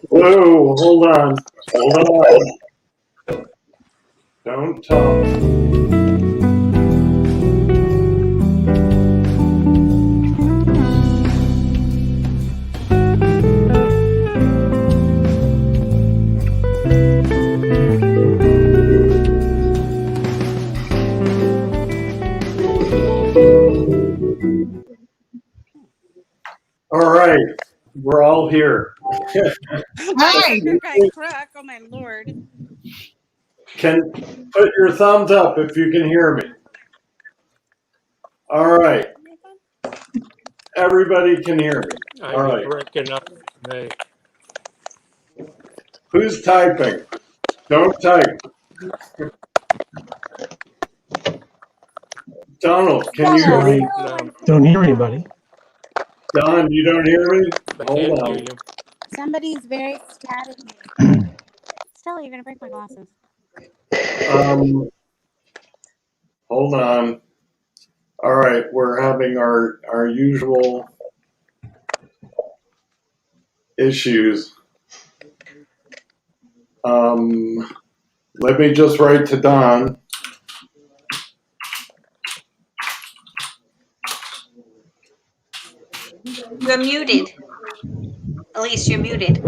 Whoa, hold on. Hold on. Don't talk. All right, we're all here. Hi. Guy Crook, oh my lord. Can put your thumbs up if you can hear me. All right, everybody can hear me. All right, Breaking up. Hey, who's typing? Don't type. Donald, can you hear me? no, Don't hear anybody. Don, you don't hear me? I Hold can't on. hear you. Somebody's very staticky. Stella, you're gonna break my glasses. Hold on. All right, we're having our usual issues. Let me just write to Don. You're muted. Elyse, you're muted.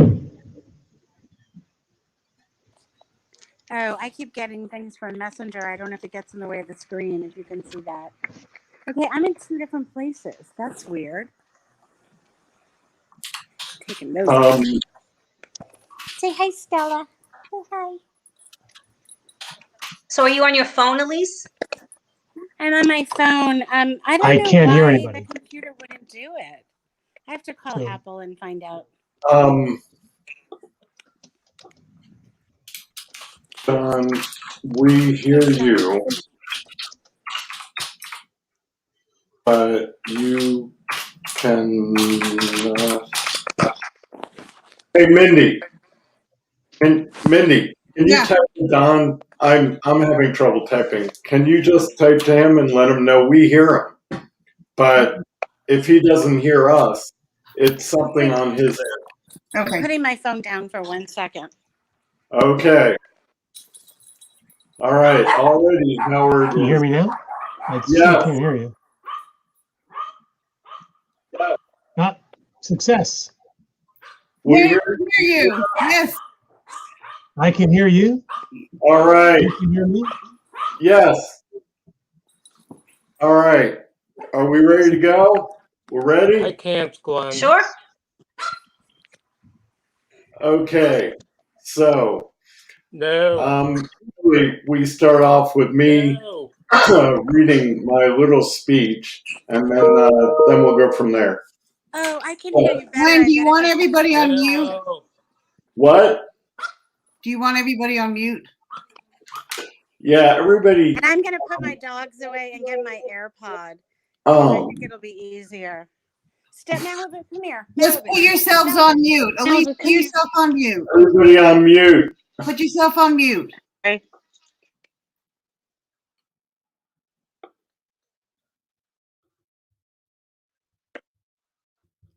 Oh, I keep getting things from Messenger. I don't know if it gets in the way of the screen, if you can see that. Okay, I'm in two different places. That's weird. Taking those. Say hi, Stella. Say hi. So are you on your phone, Elyse? I'm on my phone. I I don't know can't hear why anybody. the computer wouldn't do it. I have to call So- Apple and find out. Don, we hear you, but you can. Hey, Mindy. Mindy, can you Yeah. type to Don? I'm having trouble typing. Can you just type to him and let him know we hear him? But if he doesn't hear us, it's something on his end. Okay. I'm putting my phone down for 1 second. Okay. All right. Already, Howard. Can you hear me now? I still Yes. can't hear you. Ah, success. We Yeah, hear. I can hear you. Yes. I can hear you. All right. You can hear me. Yes. All right. Are we ready to go? We're I ready? can't, Glenn. Sure. Okay. So, No. we start off with me No. reading my little speech, and then we'll go from there. Oh, I can hear you better. Glenn, do you want everybody on mute? No. What? Do you want everybody on mute? Yeah, everybody. And I'm going to put my dogs away and get my AirPod. I think it'll be easier. Step Malibu, come here. Just Malibu. put yourselves Malibu. on mute. Elyse, Malibu, put yourself on mute. Everybody on mute. Put yourself on mute.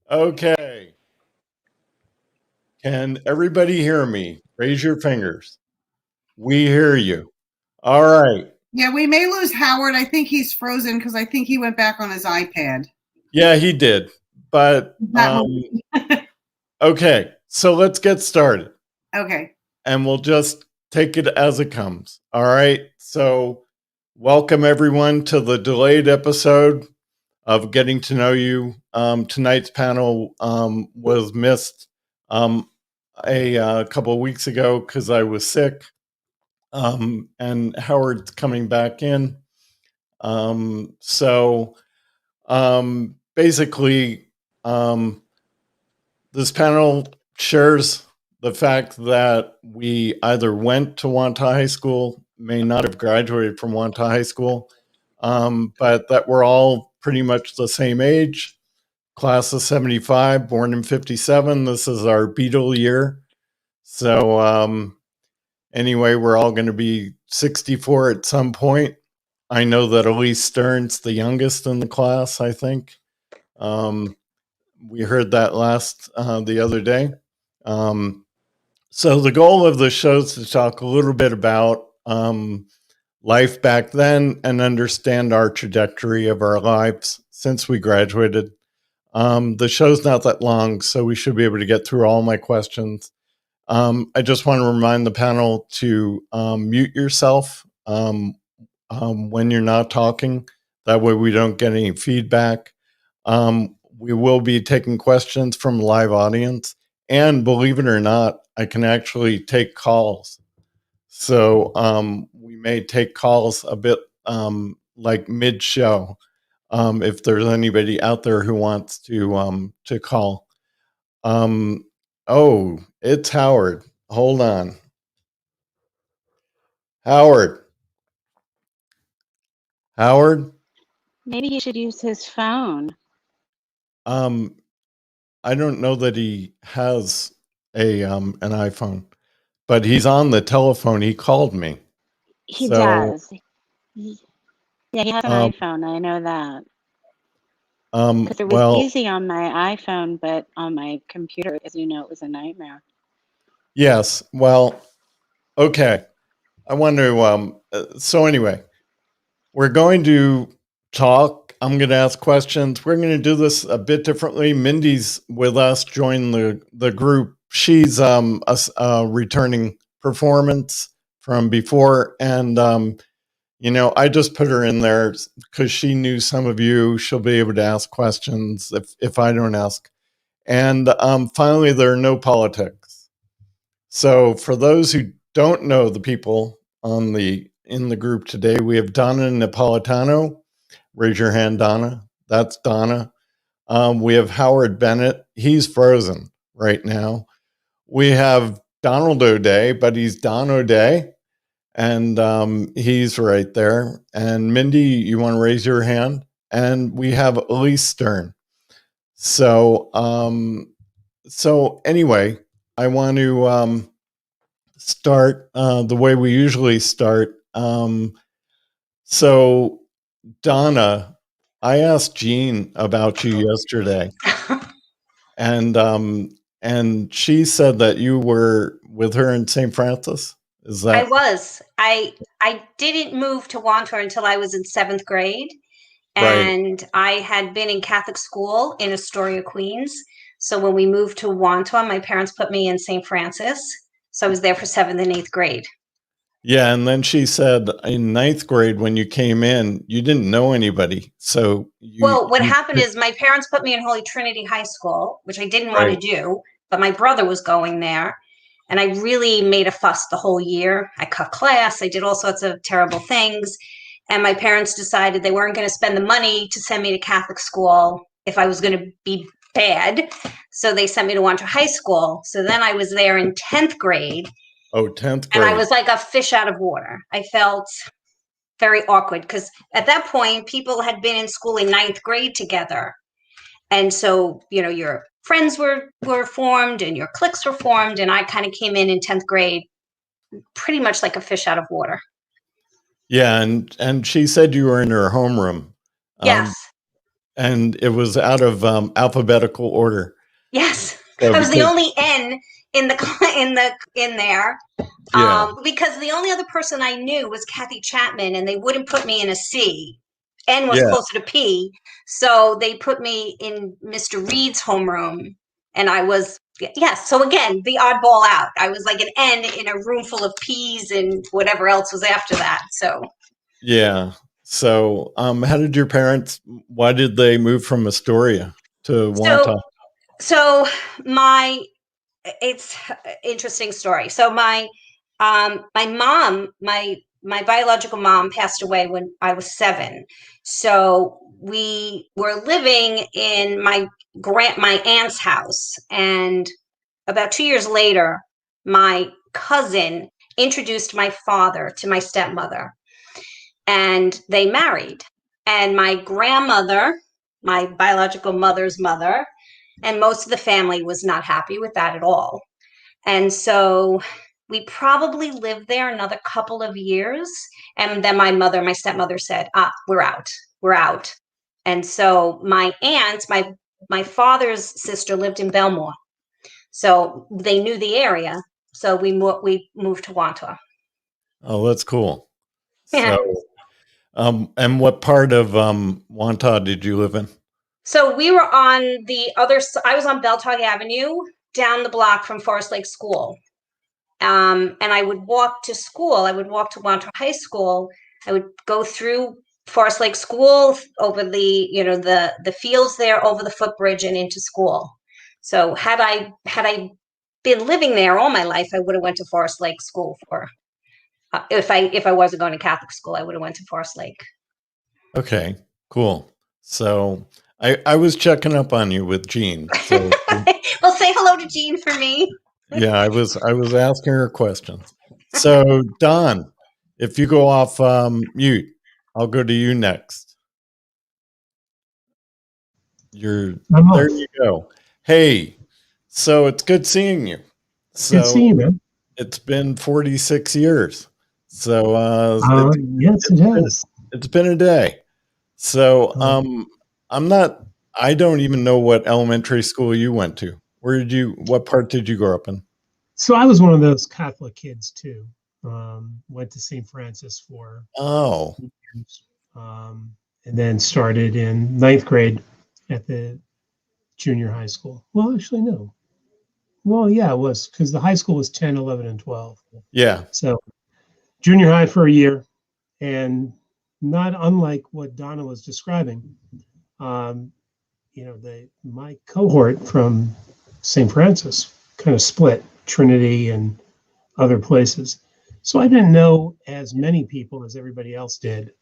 Okay. Can everybody hear me? Raise your fingers. We hear you. All right. Yeah, we may lose Howard. I think he's frozen because I think he went back on his iPad. Yeah, he did. But okay, so let's get started. Okay. And we'll just take it as it comes. All right. So, welcome everyone to the delayed episode of Getting to Know You. Tonight's panel was missed a couple of weeks ago because I was sick. And Howard's coming back in. Basically, this panel shares the fact that we either went to Wanta High School, may not have graduated from Wanta High School, but that we're all pretty much the same age, class of 75, born in 57. This is our Beatle year. So anyway, we're all going to be 64 at some point. I know that Elyse Stern's the youngest in the class, I think. We heard that the other day. So the goal of the show is to talk a little bit about life back then and understand our trajectory of our lives since we graduated. The show's not that long, so we should be able to get through all my questions. I just want to remind the panel to mute yourself when you're not talking. That way we don't get any feedback. We will be taking questions from live audience. And believe it or not, I can actually take calls. So we may take calls a bit like mid-show if there's anybody out there who wants to call. Oh, it's Howard. Hold on. Howard. Maybe he should use his phone. I don't know that he has an iPhone, but he's on the telephone. He called me. He So, does. Yeah, he has an um, iPhone. I know that. Because it was well, easy on my iPhone, but on my computer, as you know, it was a nightmare. yes. Well, okay. I want to, so anyway, we're going to talk. I'm going to ask questions. We're going to do this a bit differently. Mindy's with us, join the group. She's a returning performance from before. And, I just put her in there because she knew some of you. She'll be able to ask questions if I don't ask. And finally, there are no politics. So for those who don't know the people in the group today, we have Donna Napolitano. Raise your hand, Donna. That's Donna. We have Howard Bennett. He's frozen right now. We have Donald O'Day, but he's Don O'Day, and he's right there. And Mindy, you want to raise your hand? And we have Elyse Stern. So, anyway, I want to start the way we usually start. So, Donna, I asked Jean about you yesterday, and she said that you were with her in St. Francis. Is I that was. I didn't move to Wantor until I was in 7th grade. right? And I had been in Catholic school in Astoria, Queens. So when we moved to Wantor, my parents put me in St. Francis. So I was there for 7th and 8th grade. Yeah, and then she said in 9th grade when you came in, you didn't know anybody. So Well, what happened is my parents put me in Holy Trinity High School, which I didn't want to do, but my brother was going there. And I really made a fuss the whole year. I cut class. I did all sorts of terrible things. And my parents decided they weren't going to spend the money to send me to Catholic school if I was going to be bad. So they sent me to Wantor High School. So then I was there in 10th grade. Oh, 10th And grade. I was like a fish out of water. I felt very awkward because at that point, people had been in school in 9th grade together. And so, your friends were formed and your cliques were formed. And I kind of came in 10th grade pretty much like a fish out of water. Yeah, and she said you were in her homeroom. Yes. And it was out of alphabetical order. Yes. So I was the only N in there. Yeah. Because the only other person I knew was Kathy Chapman, and they wouldn't put me in a C. N was Yeah. closer to P. So they put me in Mr. Reed's homeroom. And I was, yes. So again, the oddball out. I was like an N in a room full of P's and whatever else was after that. So. Yeah. So how did your parents, why did they move from Astoria to Wantor? So it's an interesting story. So my mom, my biological mom passed away when I was 7. So we were living in my aunt's house. And about 2 years later, my cousin introduced my father to my stepmother, and they married. And my grandmother, my biological mother's mother, and most of the family was not happy with that at all. And so we probably lived there another couple of years. And then my stepmother said, we're out. And so my aunt, my father's sister lived in Belmore. So they knew the area. So we moved to Wantagh. Oh, that's cool. Yeah. So, and what part of Wantagh did you live in? So we were on the other side. I was on Beltog Avenue, down the block from Forest Lake School. And I would walk to school. I would walk to Wantagh High School. I would go through Forest Lake School, over the, the fields there, over the footbridge and into school. So had I been living there all my life, I would have went to Forest Lake School for, if I wasn't going to Catholic school, I would have went to Forest Lake. Okay, cool. So I was checking up on you with Jean. So Well, say hello to Jean for me. yeah, I was asking her questions. So Don, if you go off mute, I'll go to you next. I'm There off. you go. Hey, so it's good seeing you. So Good seeing you, man. it's been 46 years. So Yes, it has. it's been a day. So I don't even know what elementary school you went to. What part did you grow up in? So I was one of those Catholic kids too. Went to St. Francis for Oh, years, and then started in ninth grade at the junior high school. Well, actually, no. Well, yeah, it was, because the high school was 10, 11, and 12. yeah. So junior high for a year, and not unlike what Donna was describing, my cohort from St. Francis kind of split, Trinity and other places. So I didn't know as many people as everybody else did.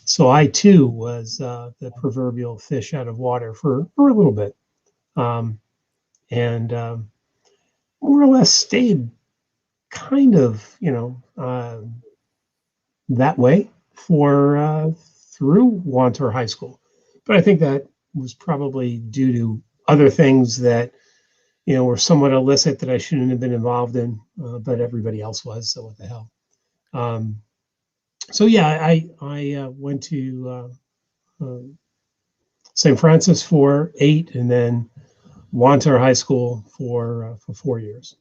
So I too was the proverbial fish out of water for a little bit, and more or less stayed kind of, that way for through Wantagh High School. But I think that was probably due to other things that, were somewhat illicit that I shouldn't have been involved in, but everybody else was. So what the hell? So yeah, I went to St. Francis for 8, and then Wantagh High School for 4 years.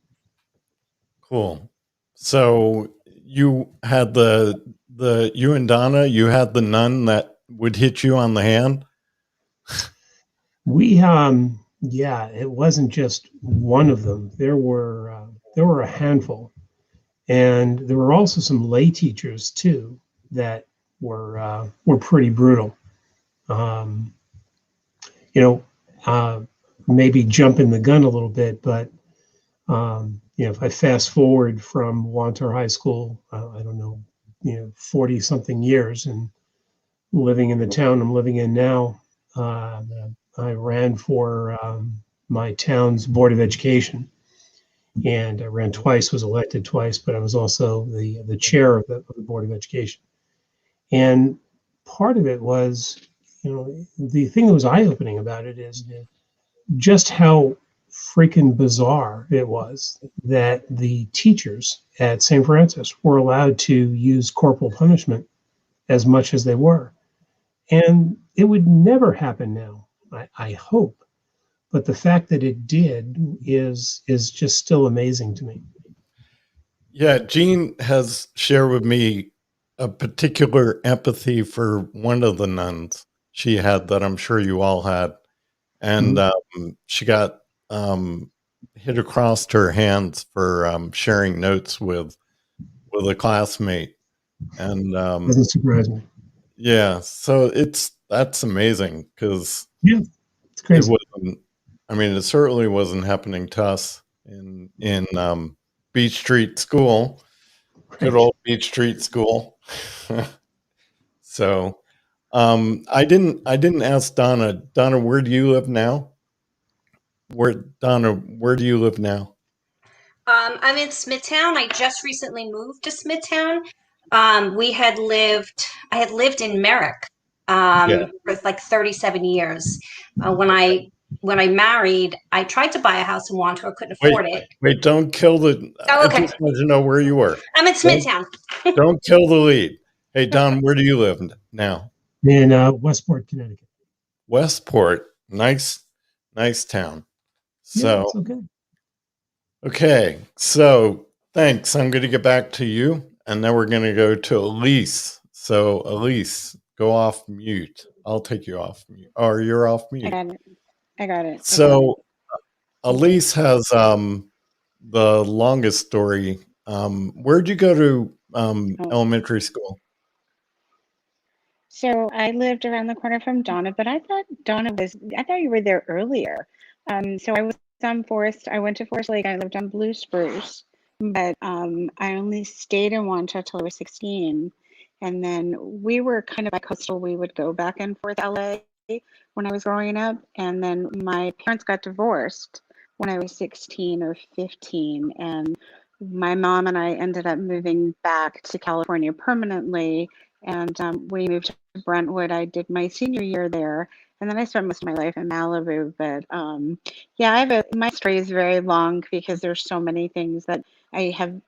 Cool. So you had you and Donna, you had the nun that would hit you on the hand? We yeah, it wasn't just one of them. There were a handful, and there were also some lay teachers too that were pretty brutal. Maybe jumping the gun a little bit, but if I fast forward from Wantagh High School, I don't know, 40 something years, and living in the town I'm living in now, I ran for my town's Board of Education, and I ran twice, was elected twice, but I was also the chair of the Board of Education. And part of it was, the thing that was eye-opening about it is just how freaking bizarre it was that the teachers at St. Francis were allowed to use corporal punishment as much as they were. And it would never happen now, I hope. But the fact that it did is just still amazing to me. Yeah, Jean has shared with me a particular empathy for one of the nuns she had that I'm sure you all had. And she got hit across her hands for sharing notes with a classmate. And Doesn't surprise me. yeah, so that's amazing, because Yeah, it's crazy. it certainly wasn't happening to us in Beach Street School, good old Beach Street School. So I didn't ask Donna. Donna, where do you live now? Where do you live now? I'm in Smithtown. I just recently moved to Smithtown. I had lived in Merrick for like 37 years. When I married, I tried to buy a house in Wantagh, couldn't afford it. Wait, don't kill the. Oh, okay. I just wanted to know where you were. I'm in Smithtown. Don't kill the lead. Hey, Don, where do you live now? In Westport, Connecticut. Westport, nice town. So, it's okay. okay. So thanks. I'm going to get back to you. And then we're going to go to Elyse. So, Elyse, go off mute. I'll take you off mute. Or you're off I mute. got it. I got it. So, Elyse has the longest story. Where'd you go to elementary school? So I lived around the corner from Donna, but I thought you were there earlier. So I was on Forest. I went to Forest Lake. I lived on Blue Spruce, but I only stayed in Wanchua till I was 16. And then we were kind of bi-coastal. We would go back and forth LA when I was growing up. And then my parents got divorced when I was 16 or 15. And my mom and I ended up moving back to California permanently. And we moved to Brentwood. I did my senior year there, and then I spent most of my life in Malibu. But yeah, my story is very long because there's so many things that I have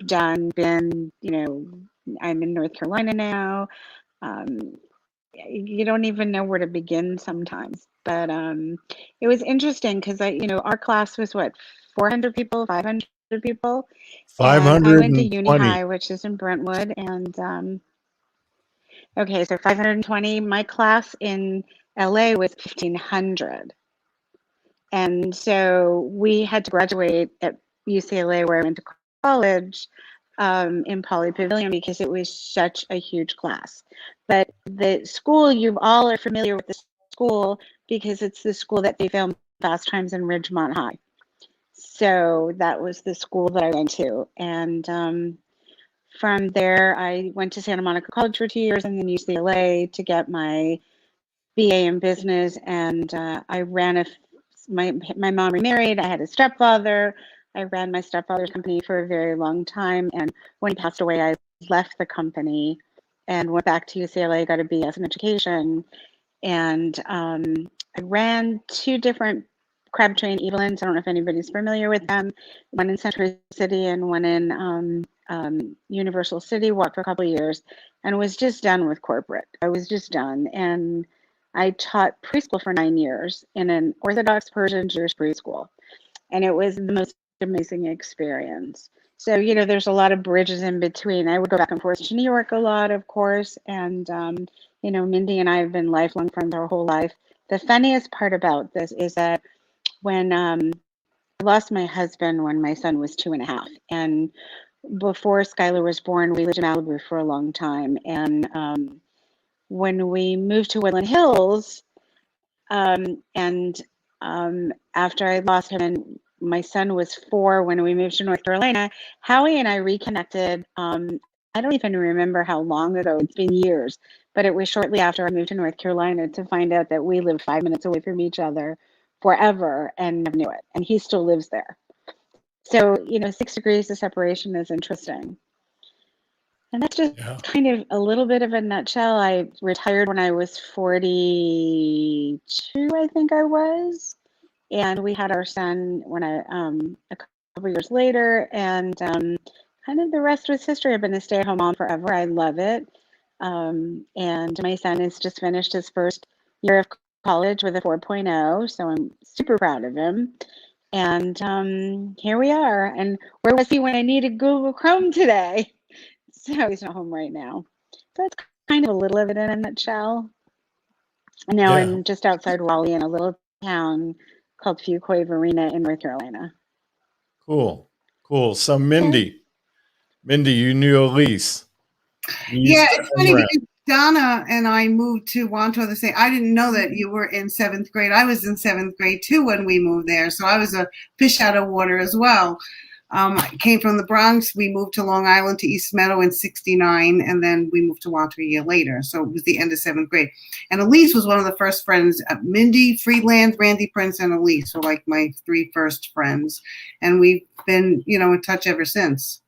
done. I'm in North Carolina now. You don't even know where to begin sometimes. But it was interesting because our class was what, 400 people, 500 people, and I went to Uni 520. High, which is in Brentwood, and okay, so 520. My class in LA was 1,500. And so we had to graduate at UCLA, where I went to college, in Poly Pavilion because it was such a huge class. But the school, you all are familiar with the school because it's the school that they filmed Fast Times in Ridgemont High. So that was the school that I went to. And from there, I went to Santa Monica College for 2 years and then UCLA to get my BA in business. And I ran my mom remarried. I had a stepfather. I ran my stepfather's company for a very long time. And when he passed away, I left the company and went back to UCLA, got a BS in education. And I ran 2 different Crabtree and Evelyn's. I don't know if anybody's familiar with them. One in Century City and one in Universal City. Walked for a couple of years and was just done with corporate. I was just done. And I taught preschool for 9 years in an Orthodox Persian Jewish preschool. And it was the most amazing experience. So, there's a lot of bridges in between. I would go back and forth to New York a lot, of course. And, Mindy and I have been lifelong friends our whole life. The funniest part about this is that when I lost my husband when my son was 2.5. And before Skylar was born, we lived in Malibu for a long time. And when we moved to Woodland Hills, and after I lost him and my son was 4 when we moved to North Carolina, Howie and I reconnected. I don't even remember how long ago. It's been years, but it was shortly after I moved to North Carolina to find out that we lived 5 minutes away from each other forever and never knew it. And he still lives there. So, 6 degrees of separation is interesting. And that's just kind of a little bit of a nutshell. I retired when I was 42, I think I was. And we had our son a couple years later. And kind of the rest was history. I've been a stay-at-home mom forever. I love it. And my son has just finished his first year of college with a 4.0. So I'm super proud of him. And here we are. And where was he when I needed Google Chrome today? So he's not home right now. So that's kind of a little of it in a nutshell. And now I'm just outside Raleigh in a little town called Fuquay Varina in North Carolina. Cool. So Mindy, you knew Elyse. Yeah, it's funny because Donna and I moved to Wanchua the same. I didn't know that you were in 7th grade. I was in 7th grade too when we moved there. So I was a fish out of water as well. I came from the Bronx. We moved to Long Island to East Meadow in 69, and then we moved to Wanchua a year later. So it was the end of 7th grade. And Elyse was one of the first friends. Mindy, Freeland, Randy Prince, and Elyse were like my 3 first friends. And we've been, in touch ever since.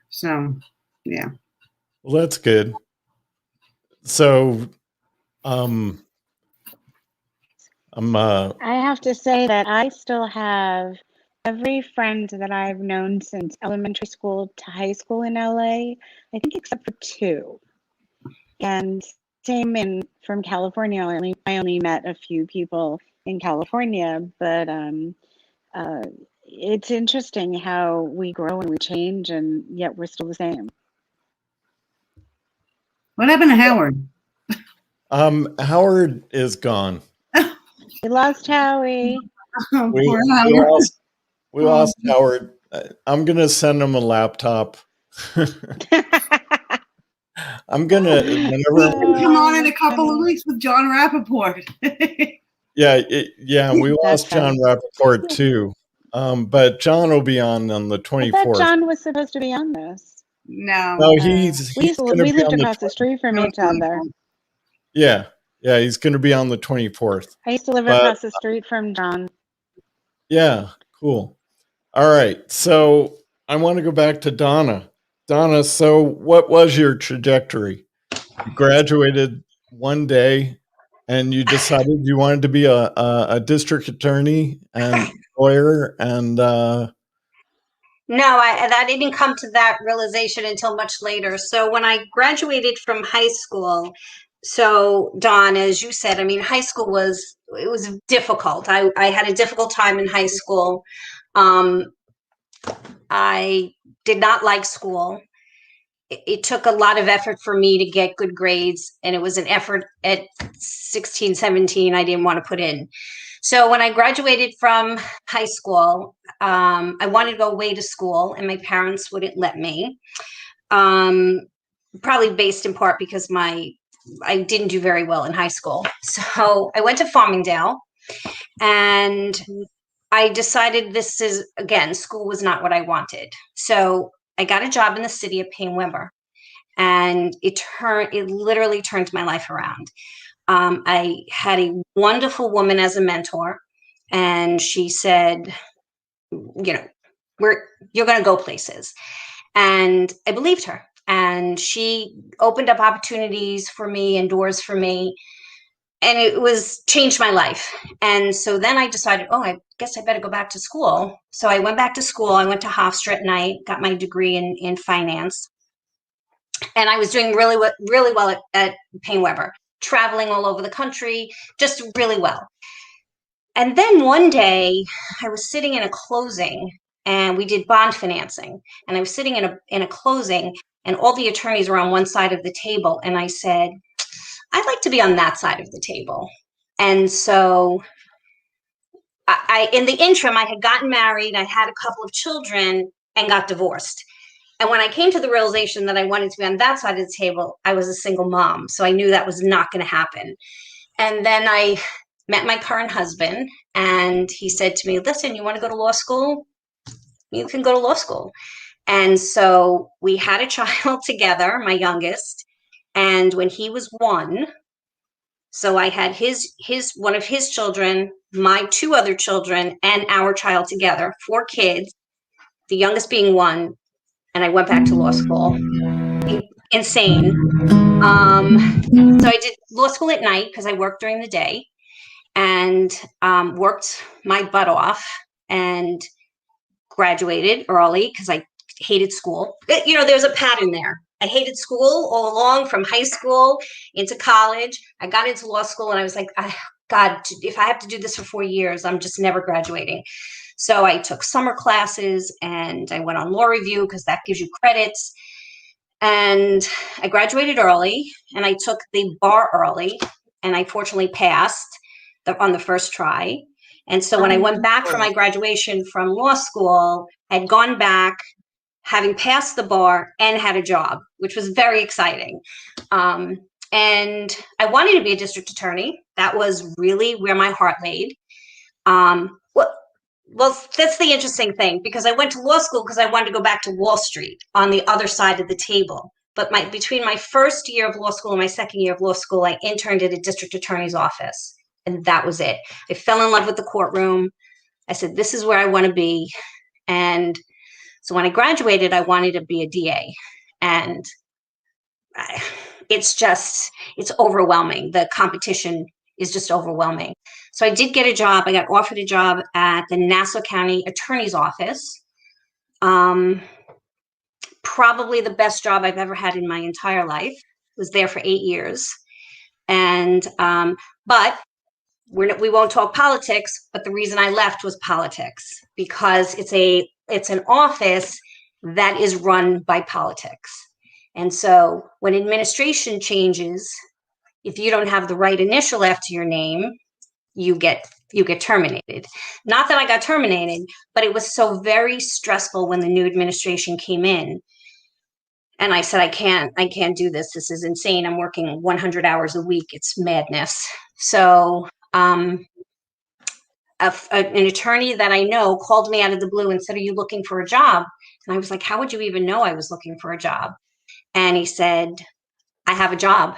So, yeah. Well, that's good. So, I have to say that I still have every friend that I've known since elementary school to high school in LA, I think except for 2. And same from California. I only met a few people in California, but It's interesting how we grow and we change, and yet we're still the same. What happened to Howard? Howard is gone. We lost Howie. Oh, We, poor we Howard. lost Howard. I'm gonna send him a laptop. I'm gonna He whenever. can come on in a couple of weeks with John Rappaport. Yeah, we That's lost John funny. Rappaport too. But John will be on the I 24th. thought John was supposed to be on this. No. No, he's We gonna be lived on across the street from each other. Yeah, he's gonna be on the 24th. I used to live But across the street from John. yeah, cool. All right, so I want to go back to Donna. Donna, so what was your trajectory? You graduated one day and you decided you wanted to be a district attorney and lawyer and No, that didn't come to that realization until much later. So when I graduated from high school, so Dawn, as you said, I mean, high school was difficult. I had a difficult time in high school. I did not like school. It took a lot of effort for me to get good grades, and it was an effort at 16, 17 I didn't want to put in. So when I graduated from high school, I wanted to go away to school, and my parents wouldn't let me. Probably based in part because I didn't do very well in high school. So I went to Farmingdale, and I decided school was not what I wanted. So I got a job in the city of Payne Webber, and it literally turned my life around. I had a wonderful woman as a mentor, and she said, you're going to go places. And I believed her, and she opened up opportunities for me and doors for me. And it changed my life. And so then I decided, I guess I better go back to school. So I went back to school. I went to Hofstra at night, got my degree in finance. And I was doing really well at Payne Webber, traveling all over the country, just really well. And then one day I was sitting in a closing, and we did bond financing. And I was sitting in a closing, and all the attorneys were on one side of the table. And I said, I'd like to be on that side of the table. And so I in the interim, I had gotten married, I had a couple of children, and got divorced. And when I came to the realization that I wanted to be on that side of the table, I was a single mom. So I knew that was not going to happen. And then I met my current husband, and he said to me, listen, you want to go to law school? You can go to law school. And so we had a child together, my youngest. And when he was 1, so I had one of his children, my 2 other children, and our child together, 4 kids, the youngest being 1. And I went back to law school. Insane. So I did law school at night because I worked during the day, and worked my butt off, and graduated early because I hated school. There's a pattern there. I hated school all along, from high school into college. I got into law school, and I was like, God, if I have to do this for 4 years, I'm just never graduating. So I took summer classes, and I went on law review because that gives you credits. And I graduated early, and I took the bar early, and I fortunately passed on the first try. And so when I went back for my graduation from law school, I'd gone back having passed the bar and had a job, which was very exciting. And I wanted to be a district attorney. That was really where my heart laid. Well, that's the interesting thing, because I went to law school because I wanted to go back to Wall Street on the other side of the table. But between my first year of law school and my second year of law school, I interned at a district attorney's office. And that was it. I fell in love with the courtroom. I said, this is where I want to be. And so when I graduated, I wanted to be a DA. And it's overwhelming. The competition is just overwhelming. So I did get a job. I got offered a job at the Nassau County Attorney's Office. Probably the best job I've ever had in my entire life. Was there for 8 years. And, but we won't talk politics, but the reason I left was politics, because it's an office that is run by politics. And so when administration changes, if you don't have the right initial after your name, you get terminated. Not that I got terminated, but it was so very stressful when the new administration came in. And I said, I can't do this. This is insane. I'm working 100 hours a week. It's madness. So an attorney that I know called me out of the blue and said, are you looking for a job? And I was like, how would you even know I was looking for a job? And he said, I have a job,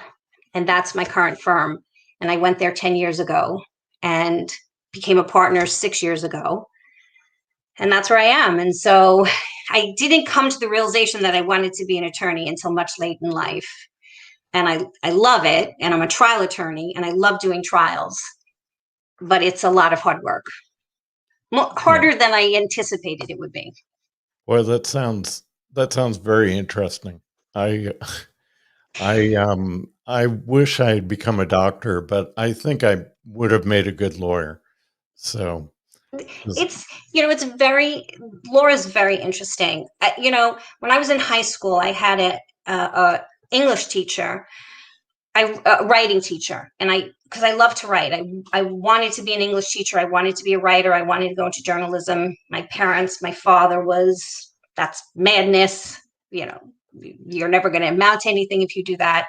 and that's my current firm. And I went there 10 years ago and became a partner 6 years ago. And that's where I am. And so I didn't come to the realization that I wanted to be an attorney until much late in life. And I love it. And I'm a trial attorney, and I love doing trials. But it's a lot of hard work. Harder than I anticipated it would be. Well, that sounds very interesting. I wish I had become a doctor, but I think I would have made a good lawyer. So it's Laura's very interesting. When I was in high school, I had a English teacher, a writing teacher, and because I love to write. I wanted to be an English teacher. I wanted to be a writer. I wanted to go into journalism. My father that's madness. You're never going to amount to anything if you do that.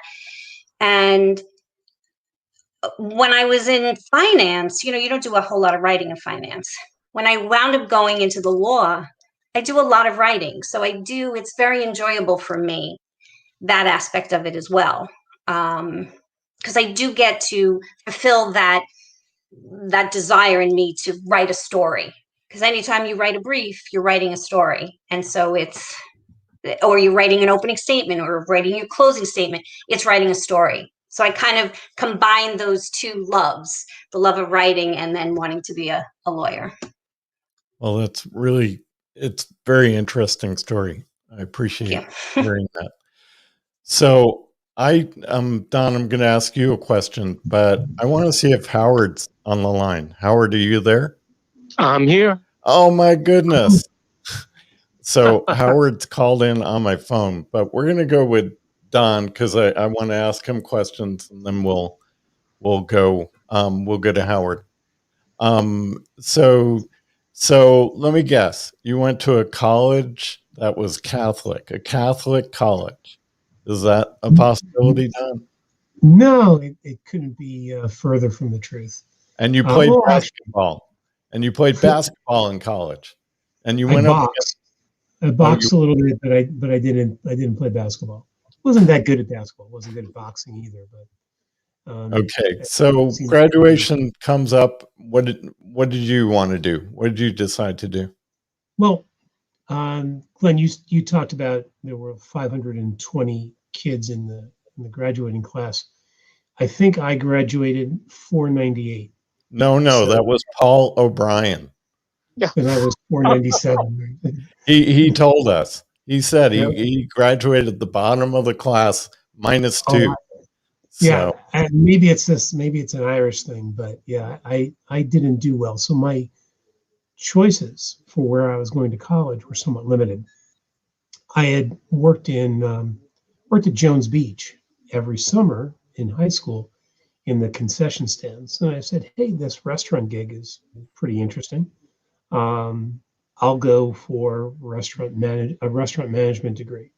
And when I was in finance, you don't do a whole lot of writing in finance. When I wound up going into the law, I do a lot of writing. So it's very enjoyable for me, that aspect of it as well. Because I do get to fulfill that desire in me to write a story. Because anytime you write a brief, you're writing a story. And so or you're writing an opening statement or writing your closing statement, it's writing a story. So I kind of combine those two loves, the love of writing and then wanting to be a lawyer. Well, it's very interesting story. I appreciate hearing that. So Don, I'm going to ask you a question, but I want to see if Howard's on the line. Howard, are you there? I'm here. Oh my goodness. So Howard's called in on my phone, but we're going to go with Don because I want to ask him questions, and then we'll go to Howard. So let me guess. You went to a college that was Catholic, a Catholic college. Is that a possibility, Don? No, it couldn't be further from the truth. And you played basketball. And you played basketball in college. And you went up. I boxed a little bit, but I didn't play basketball. Wasn't that good at basketball. Wasn't good at boxing either. But okay, so graduation comes up. What did you want to do? What did you decide to do? Well, Glenn, you talked about there were 520 kids in the graduating class. I think I graduated 498. No, that was Paul O'Brien. Yeah. And I was 497. He told us. He said he graduated at the bottom of the class -2. Yeah, and maybe it's an Irish thing, but yeah, I didn't do well. So my choices for where I was going to college were somewhat limited. I had worked at Jones Beach every summer in high school in the concession stands, and I said, "Hey, this restaurant gig is pretty interesting. I'll go for a restaurant management degree."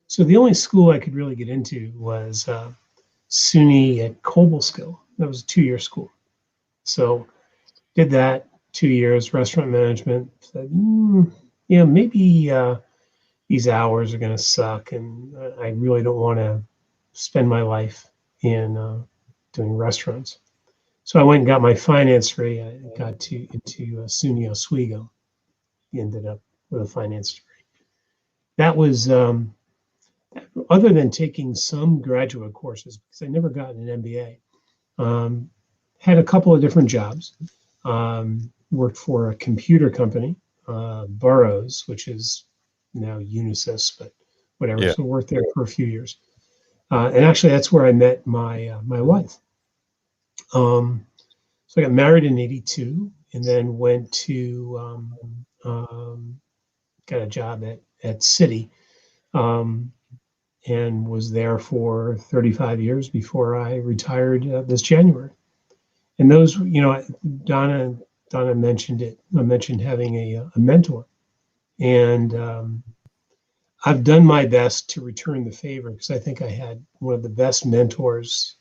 So the only school I could really get into was SUNY at Cobleskill. That was a 2-year school. So did that 2 years, restaurant management. Said, maybe these hours are going to suck, and I really don't want to spend my life in doing restaurants. So I went and got my finance degree. I got into SUNY Oswego. Ended up with a finance degree. That was, other than taking some graduate courses, because I never got an MBA, had a couple of different jobs. Worked for a computer company, Burroughs, which is now Unisys, but whatever. Yeah. So worked there for a few years. And actually, that's where I met my wife. So So I got married in 82 and then went to, got a job at Citi, and was there for 35 years before I retired this January. And those, Donna mentioned it. I mentioned having a mentor. And I've done my best to return the favor because I think I had one of the best mentors,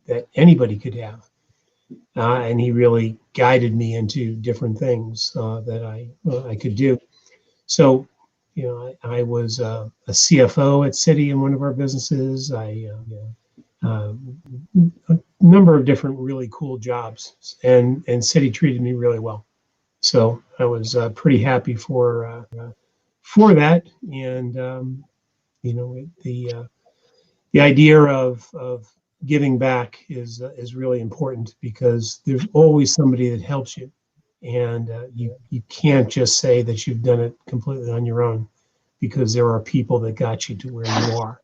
that anybody could have. And he really guided me into different things that I could do. So, I was a CFO at Citi in one of our businesses. A number of different really cool jobs, and Citi treated me really well. So I was pretty happy for that. And the idea of giving back is really important because there's always somebody that helps you. And you can't just say that you've done it completely on your own because there are people that got you to where you are.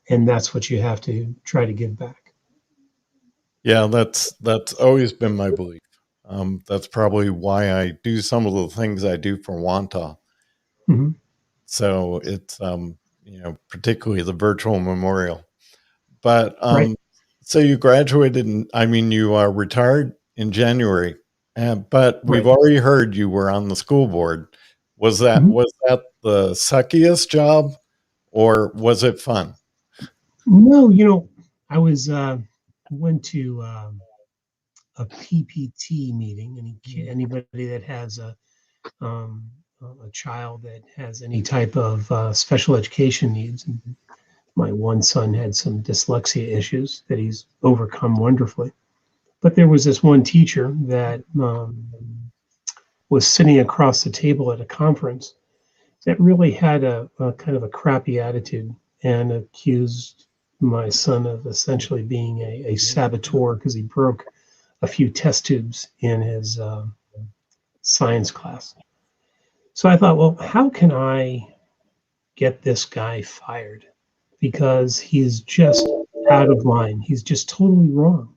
And that's what you have to try to give back. Yeah, that's always been my belief. That's probably why I do some of the things I do for Wanta. Mm-hmm. So it's, particularly the virtual memorial. But Right. so you graduated, you retired in January, but we've Right. already heard you were on the school board. Was that the suckiest job, or was it fun? No, I was went to a PPT meeting. Anybody that has a child that has any type of special education needs. And my one son had some dyslexia issues that he's overcome wonderfully. But there was this one teacher that was sitting across the table at a conference that really had a kind of a crappy attitude and accused my son of essentially being a saboteur because he broke a few test tubes in his science class. So I thought, well, how can I get this guy fired? Because he's just out of line. He's just totally wrong.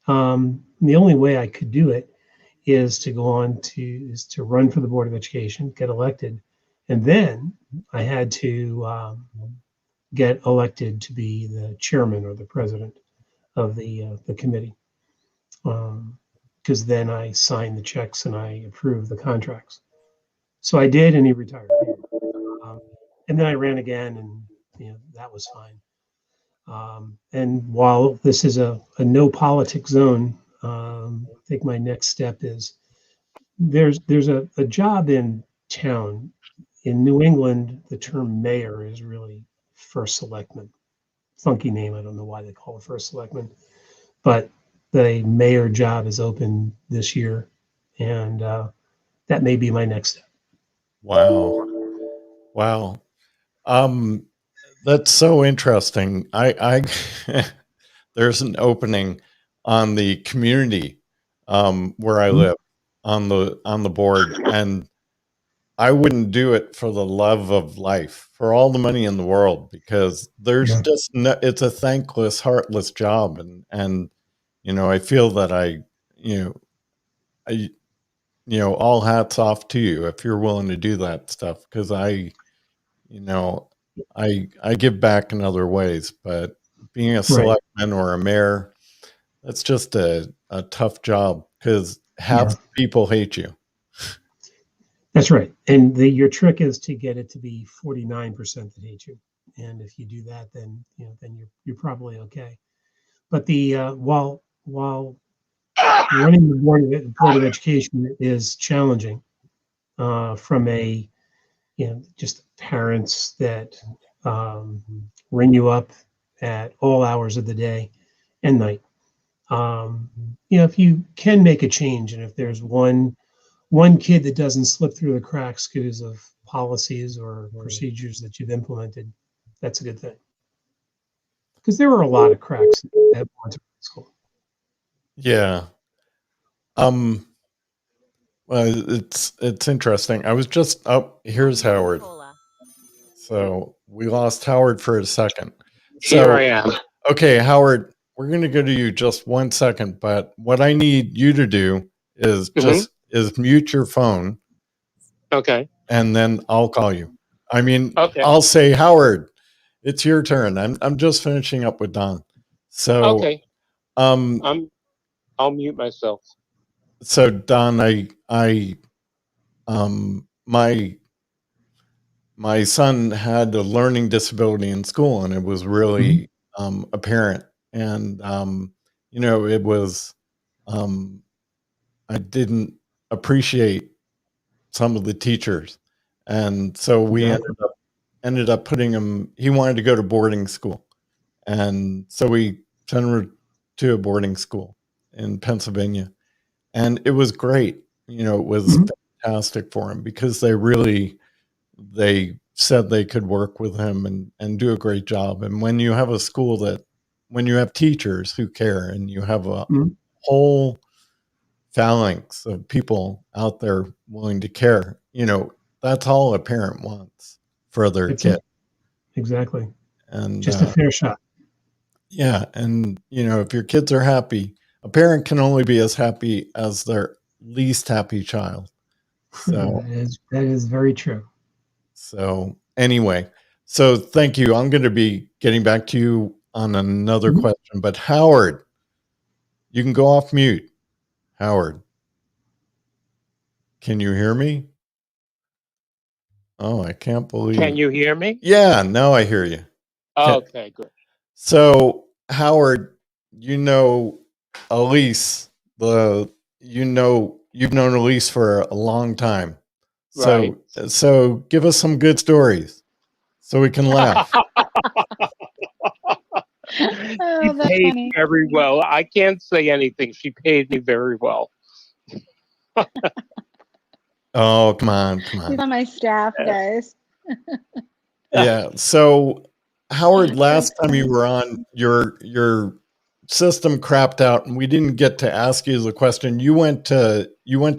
The only way I could do it is to run for the Board of Education, get elected, and then I had to get elected to be the chairman or the president of the committee, because then I signed the checks and I approved the contracts. So I did, and he retired. And then I ran again, and that was fine. And while this is a no politics zone, I think my next step is there's a job in town. In New England, the term mayor is really first selectman. Funky name. I don't know why they call it first selectman, but the mayor job is open this year, and that may be my next step. Wow. That's so interesting. I there's an opening on the community where I live on the board, and I wouldn't do it for the love of life, for all the money in the world, because there's just it's a thankless, heartless job, and I feel that I all hats off to you if you're willing to do that stuff, because I give back in other ways, but being a selectman or a mayor, that's just a tough job because half the people hate you. That's right. And your trick is to get it to be 49% that hate you. And if you do that, then you're probably okay. But while running the board of education is challenging, from just parents that ring you up at all hours of the day and night. If you can make a change, and if there's one kid that doesn't slip through the cracks because of policies or procedures that you've implemented, that's a good thing. Because there are a lot of cracks at Monterey School. Yeah. Well, it's interesting. I was just here's Howard. So we lost Howard for a second. Here I am. Okay, Howard, we're going to go to you just 1 second, but what I need you to do is is mute your phone. Okay. And then I'll call you. I mean, Okay. I'll say, Howard, it's your turn. I'm just finishing up with Don. So, Okay. I'll mute myself. So Don, my son had a learning disability in school, and it was really apparent. And it was I didn't appreciate some of the teachers, and so we ended up putting him. He wanted to go to boarding school, and so we sent him to a boarding school in Pennsylvania, and it was great. It was fantastic for him because they said they could work with him and do a great job. And when you have a school when you have teachers who care, and you have a whole phalanx of people out there willing to care, that's all a parent wants for their kid. Exactly. And just a fair shot. Yeah. And, if your kids are happy, a parent can only be as happy as their least happy child. So that is very true. So anyway, thank you. I'm going to be getting back to you on another question, but Howard, you can go off mute. Howard, can you hear me? Oh, I can't believe. Can you hear me? Yeah, now I hear you. Okay, good. So Howard, Elyse, you've known Elyse for a long time. So Right. So give us some good stories so we can laugh. She paid me very well. I can't say anything. She paid me very well. Oh, come on. He's on my staff, guys. Yeah. So Howard, last time you were on, your system crapped out, and we didn't get to ask you the question. You went to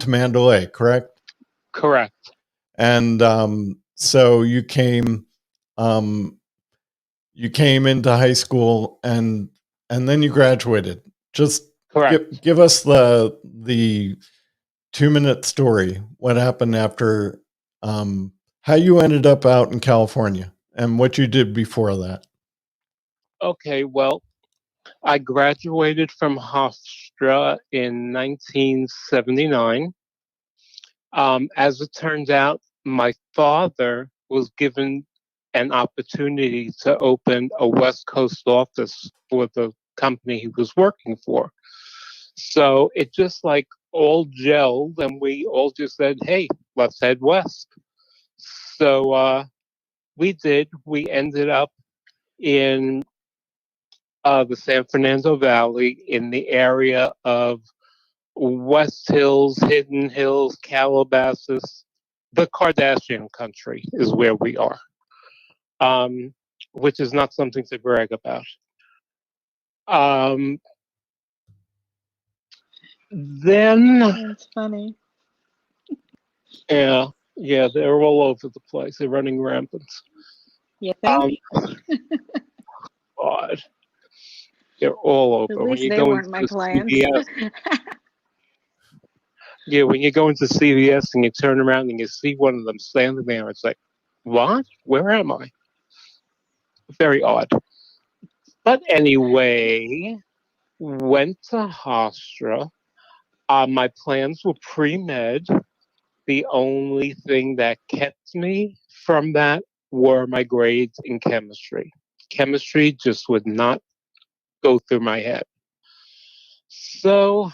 Mandalay, correct? Correct. And so you came into high school, and then you graduated. Just correct. Give us the 2-minute story. What happened after? How you ended up out in California and what you did before that. Okay, well, I graduated from Hofstra in 1979. As it turns out, my father was given an opportunity to open a West Coast office for the company he was working for. So it just like all gelled, and we all just said, hey, let's head west. So we did. We ended up in the San Fernando Valley, in the area of West Hills, Hidden Hills, Calabasas. The Kardashian country is where we are, which is not something to brag about. Then That's funny. Yeah, they're all over the place. They're running rampant. You think? God, they're all over. At When least you they go weren't into my clients. CVS, when you go into CVS and you turn around and you see one of them standing there, it's like, what? Where am I? Very odd. But anyway, went to Hofstra. My plans were pre-med. The only thing that kept me from that were my grades in chemistry. Chemistry just would not go through my head. So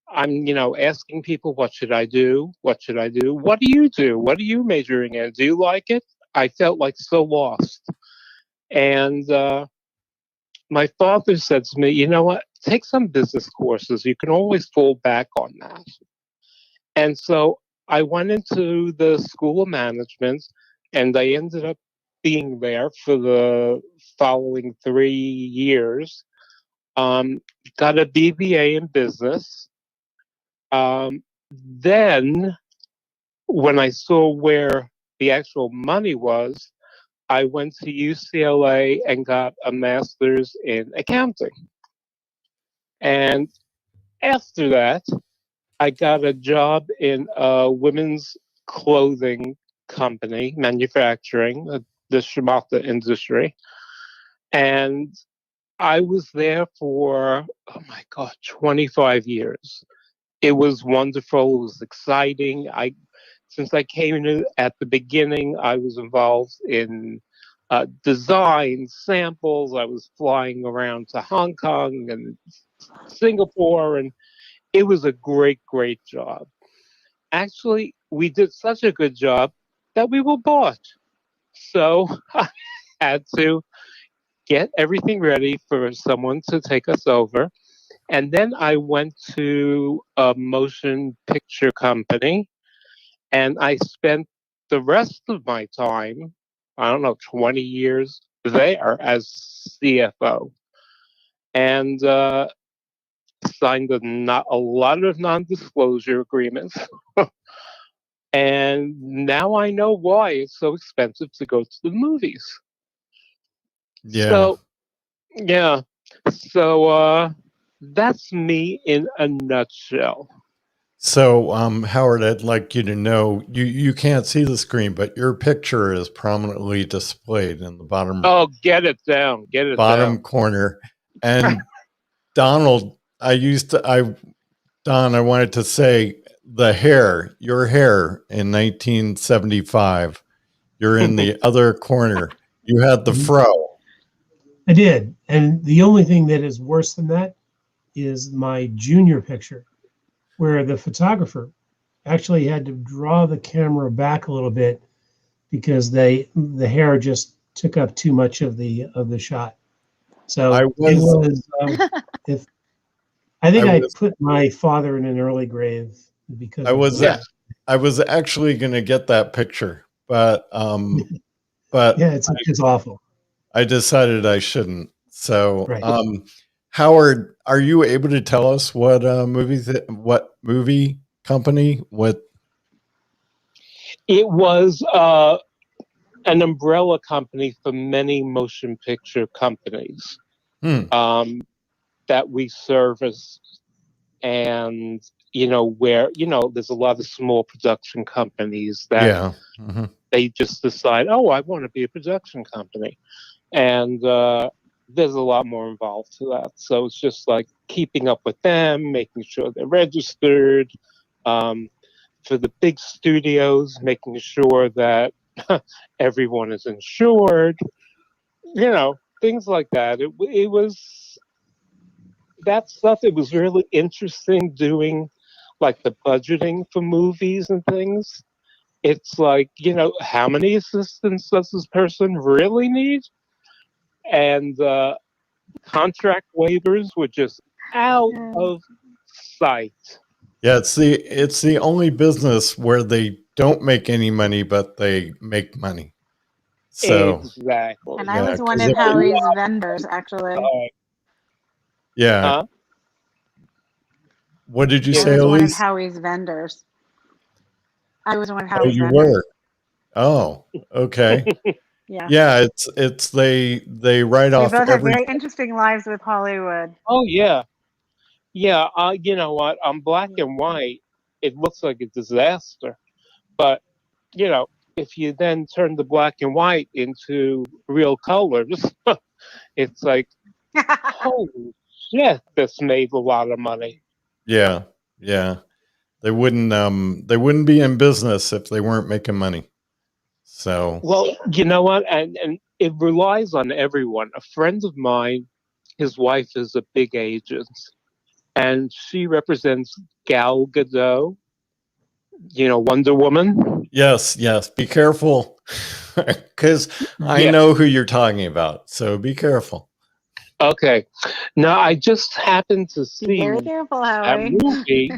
I'm, asking people, what should I do? What should I do? What do you do? What are you majoring in? Do you like it? I felt like so lost. And my father said to me, you know what? Take some business courses. You can always fall back on that. And so I went into the School of Management, and I ended up being there for the following 3 years. Got a BBA in business. Then, when I saw where the actual money was, I went to UCLA and got a master's in accounting. And after that, I got a job in a women's clothing company, manufacturing, the Shimata industry. And I was there for, oh my God, 25 years. It was wonderful. It was exciting. Since I came in at the beginning, I was involved in design, samples. I was flying around to Hong Kong and Singapore, and it was a great, great job. Actually, we did such a good job that we were bought. So I had to get everything ready for someone to take us over. And then I went to a motion picture company, and I spent the rest of my time, I don't know, 20 years there as CFO. And signed a lot of non-disclosure agreements. And now I know why it's so expensive to go to the movies. Yeah. So, yeah. So that's me in a nutshell. So, Howard, I'd like you to know you can't see the screen, but your picture is prominently displayed in the bottom. Oh, get it down, get it bottom down. corner. And Donald, Don, I wanted to say your hair in 1975. You're in the other corner. You had the fro. I did. And the only thing that is worse than that is my junior picture, where the photographer actually had to draw the camera back a little bit because the hair just took up too much of the shot. So I put my father in an early grave because I was actually going to get that picture, but yeah, it's awful. I decided I shouldn't. So, right. Howard, are you able to tell us what movie company? It was an umbrella company for many motion picture companies that we service. And, where, there's a lot of small production companies that they just decide, oh, I want to be a production company. And there's a lot more involved to that. So it's just like keeping up with them, making sure they're registered. For the big studios, making sure that everyone is insured, things like that. It was that stuff. It was really interesting doing like the budgeting for movies and things. It's like, how many assistants does this person really need? And contract waivers were just out of sight. Yeah, it's the only business where they don't make any money, but they make money. So exactly. And I was one of Howie's vendors, actually. Yeah. Huh? What did you say, I was one of Elyse? Howie's vendors. I was one of Howie's you vendors. were. Oh, okay. Yeah. Yeah, it's they write off We both every. have very interesting lives with Hollywood. Oh yeah, yeah. You know what? On black and white, it looks like a disaster. But if you then turn the black and white into real colors, it's like, holy shit, this made a lot of money. Yeah, yeah. They wouldn't be in business if they weren't making money. So well, you know what? And it relies on everyone. A friend of mine, his wife is a big agent, and she represents Gal Gadot. Wonder Woman. Yes. Be careful, because I know who you're talking about. So be careful. Okay. Now I just happened to see Very careful, Howie. that movie.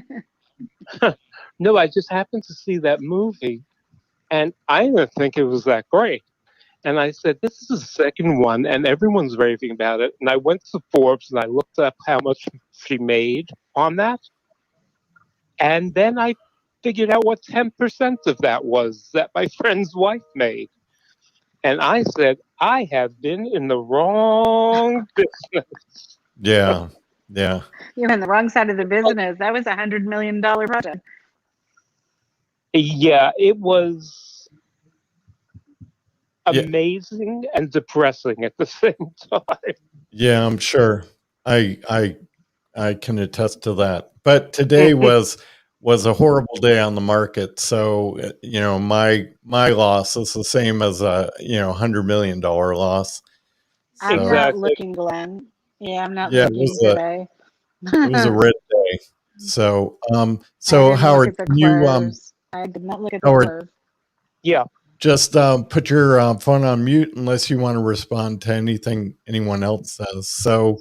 No, I just happened to see that movie, and I didn't think it was that great. And I said, this is the second one, and everyone's raving about it. And I went to Forbes and I looked up how much she made on that. And then I figured out what 10% of that was that my friend's wife made. And I said, I have been in the wrong business. Yeah. Yeah. You're on the wrong side of the business. That was $100 million project. Yeah, it was Yeah. amazing and depressing at the same time. Yeah, I'm sure. I can attest to that. But today was a horrible day on the market. So my loss is the same as a $100 million loss. I'm So not Exactly. looking, Glenn. Yeah, I'm not yeah, looking today. it was a red day. So I so didn't Howard, look at the can you close. I did not look at the Howard, close. Yeah. just put your phone on mute unless you want to respond to anything anyone else says. So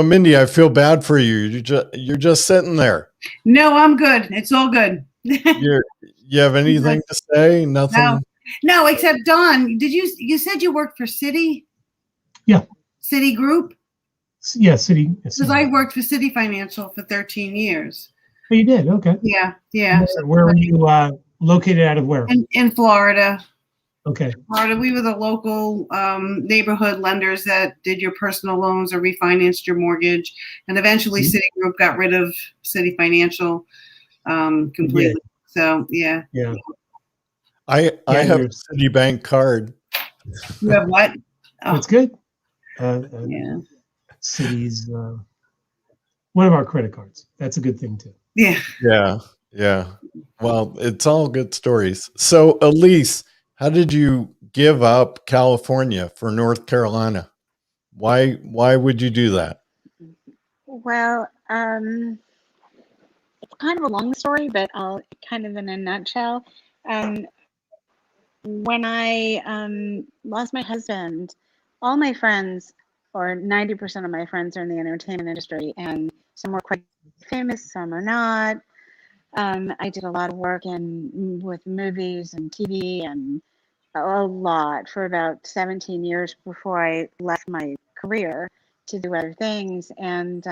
Mindy, I feel bad for you. You're just sitting there. No, I'm good. It's all good. You have anything to say? Nothing. No, except Don, you said you worked for Citi? Yeah. Citi Group? Yeah, City. Because I worked for Citi Financial for 13 years. Oh, you did? Okay. Yeah. Where were you located out of where? In Florida. Okay. Florida, we were the local neighborhood lenders that did your personal loans or refinanced your mortgage. And eventually Citigroup got rid of Citi Financial completely. So, yeah. Yeah. I have a Citibank card. You have what? Oh, That's good. yeah. Citi's one of our credit cards. That's a good thing too. Yeah. Yeah. Well, it's all good stories. So, Elyse, how did you give up California for North Carolina? Why would you do that? Well, it's kind of a long story, but I'll kind of in a nutshell. When I lost my husband, all my friends, or 90% of my friends, are in the entertainment industry, and some were quite famous, some are not. I did a lot of work with movies and TV and a lot for about 17 years before I left my career to do other things. And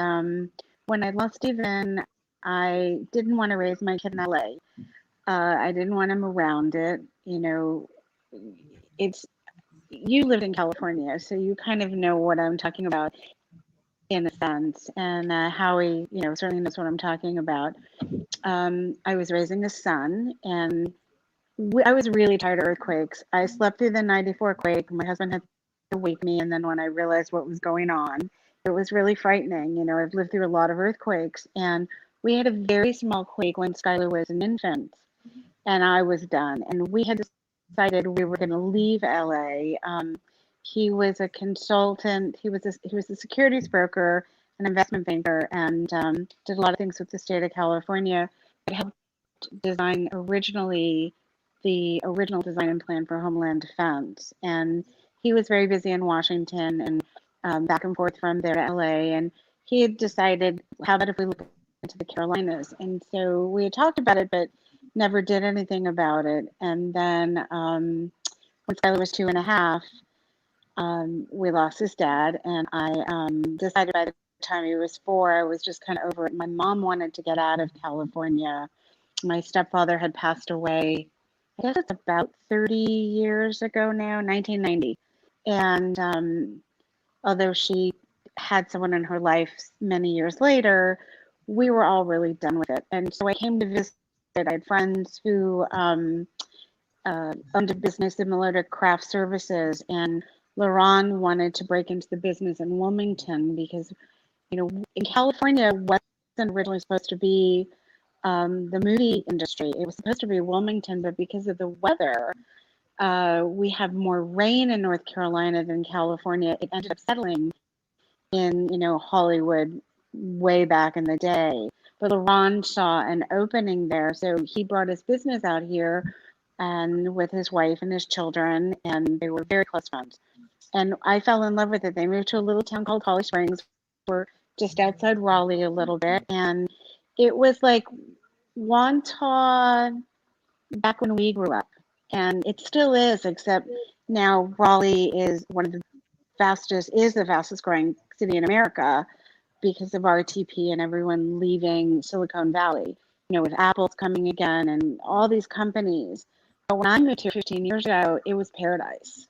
when I lost Stephen, I didn't want to raise my kid in LA. I didn't want him around it. You lived in California, so you kind of know what I'm talking about in a sense. And Howie, certainly knows what I'm talking about. I was raising a son, and I was really tired of earthquakes. I slept through the 94 quake. My husband had to wake me, and then when I realized what was going on, it was really frightening. I've lived through a lot of earthquakes, and we had a very small quake when Skylar was an infant, and I was done. And we had decided we were going to leave LA. He was a consultant. He was a securities broker, an investment banker, and did a lot of things with the state of California. But helped design the original design and plan for Homeland Defense. And he was very busy in Washington and back and forth from there to LA. And he had decided, how about if we look into the Carolinas? And so we had talked about it, but never did anything about it. And then when Skylar was 2.5, we lost his dad. And I decided by the time he was 4, I was just kind of over it. My mom wanted to get out of California. My stepfather had passed away, I guess it's about 30 years ago now, 1990. And although she had someone in her life many years later, we were all really done with it. And so I came to visit. I had friends who owned a business similar to craft services, and LaRon wanted to break into the business in Wilmington because, in California, wasn't originally supposed to be the movie industry. It was supposed to be Wilmington, but because of the weather, we have more rain in North Carolina than California. It ended up settling in, Hollywood way back in the day. But LaRon saw an opening there, so he brought his business out here, and with his wife and his children, and they were very close friends. And I fell in love with it. They moved to a little town called Holly Springs. We're just outside Raleigh a little bit, and it was like Wantagh back when we grew up, and it still is, except now Raleigh is the fastest growing city in America because of RTP and everyone leaving Silicon Valley, with Apple's coming again and all these companies. But when I moved here 15 years ago, it was paradise.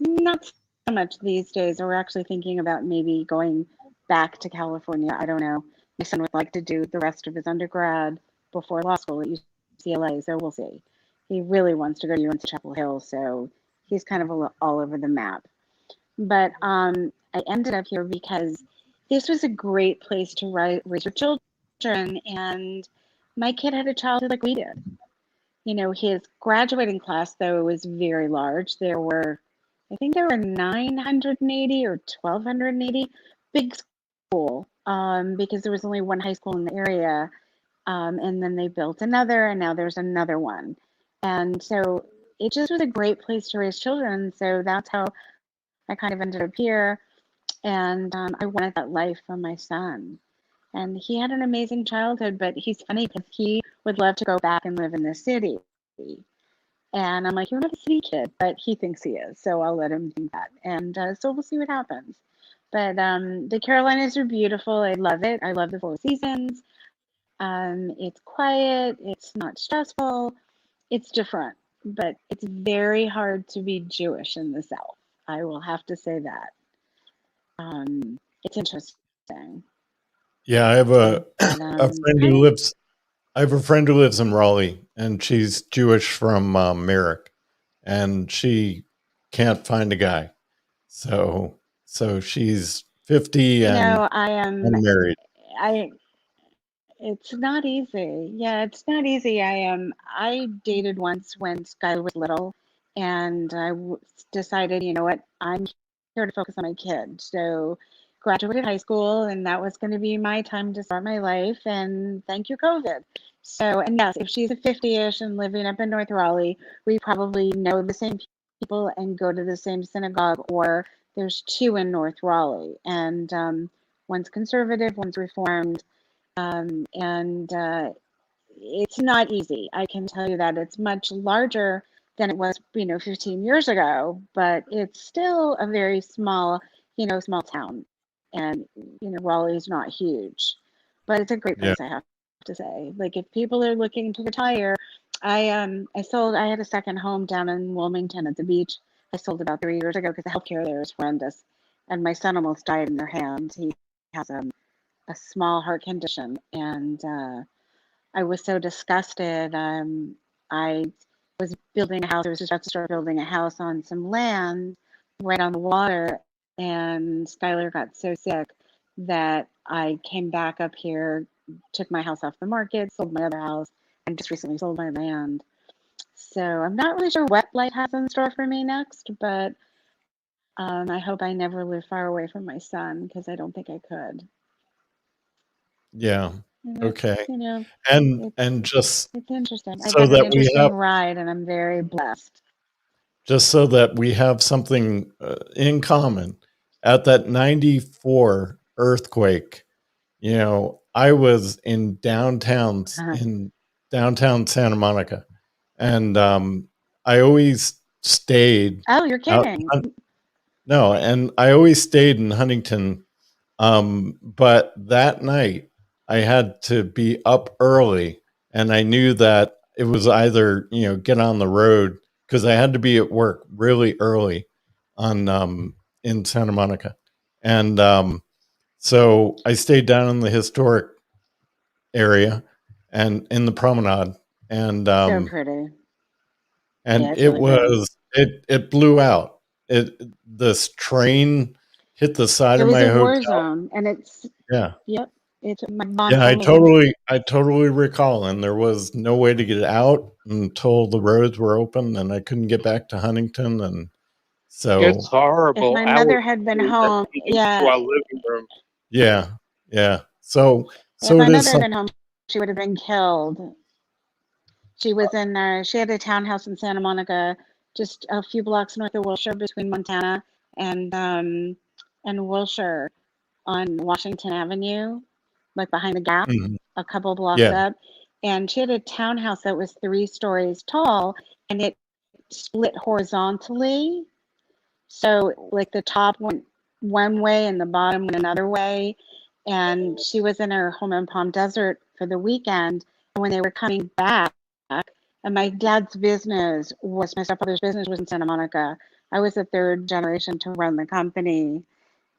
Not so much these days. We're actually thinking about maybe going back to California. I don't know. My son would like to do the rest of his undergrad before law school at UCLA, so we'll see. He really wants to go to UNC Chapel Hill, so he's kind of all over the map. But I ended up here because this was a great place to raise your children, and my kid had a childhood like we did. You know, his graduating class, though, was very large. I think there were 980 or 1,280, big school, because there was only one high school in the area. And then they built another, and now there's another one. And so it just was a great place to raise children. So that's how I kind of ended up here. And I wanted that life for my son. And he had an amazing childhood, but he's funny because he would love to go back and live in the city. And I'm like, you're not a city kid, but he thinks he is. So I'll let him think that. And so we'll see what happens. But the Carolinas are beautiful. I love it. I love the Four Seasons. It's quiet. It's not stressful. It's different. But it's very hard to be Jewish in the South. I will have to say that. It's interesting. Yeah, I have a But, friend who lives. I have a friend who lives in Raleigh, and she's Jewish from Merrick, and she can't find a guy. So she's 50 and I am. unmarried. It's not easy. Yeah, it's not easy. I dated once when Skylar was little, and I decided, you know what, I'm here to focus on my kid. So graduated high school, and that was going to be my time to start my life. And thank you, COVID. So, and yes, if she's a 50-ish and living up in North Raleigh, we probably know the same people and go to the same synagogue, or there's two in North Raleigh, and one's conservative, one's reformed. And it's not easy. I can tell you that it's much larger than it was, 15 years ago, but it's still a very small, small town. And, Raleigh is not huge, but it's a great place, I have to say. Like, if people are looking to retire, I had a second home down in Wilmington at the beach. I sold about 3 years ago because the healthcare there is horrendous. And my son almost died in their hands. He has a small heart condition, and I was so disgusted. I was building a house. I was just about to start building a house on some land right on the water, and Skylar got so sick that I came back up here, took my house off the market, sold my other house, and just recently sold my land. So I'm not really sure what life has in store for me next, but I hope I never live far away from my son, because I don't think I could. Yeah. Okay. And just it's interesting. I've so had an that we interesting have, ride, and I'm very blessed. just so that we have something in common, at that 94 earthquake, I was in downtown Santa Monica, and I always stayed. Oh, you're kidding. No, and I always stayed in Huntington. But that night I had to be up early, and I knew that it was either, get on the road, because I had to be at work really early on in Santa Monica. And so I stayed down in the historic area and in the promenade. And So pretty. and Yeah, it's it really pretty. was it blew out. This train hit the side It of was my a war hotel. zone, and it's, Yeah. yep, it's my mom. Yeah, I totally recall, and there was no way to get out until the roads were open, and I couldn't get back to Huntington, and It's so If horrible. my mother had been home, To yeah, our living room. yeah. So if my it is mother had something. been home, she would have been killed. She was she had a townhouse in Santa Monica, just a few blocks north of Wilshire, between Montana and Wilshire, on Washington Avenue, like behind the Gap, Mhm. a couple blocks Yeah. up. And she had a townhouse that was 3 stories tall, and it split horizontally. So, like, the top went one way and the bottom went another way. And she was in her home in Palm Desert for the weekend. And when they were coming back, and my stepfather's business was in Santa Monica, I was the third generation to run the company,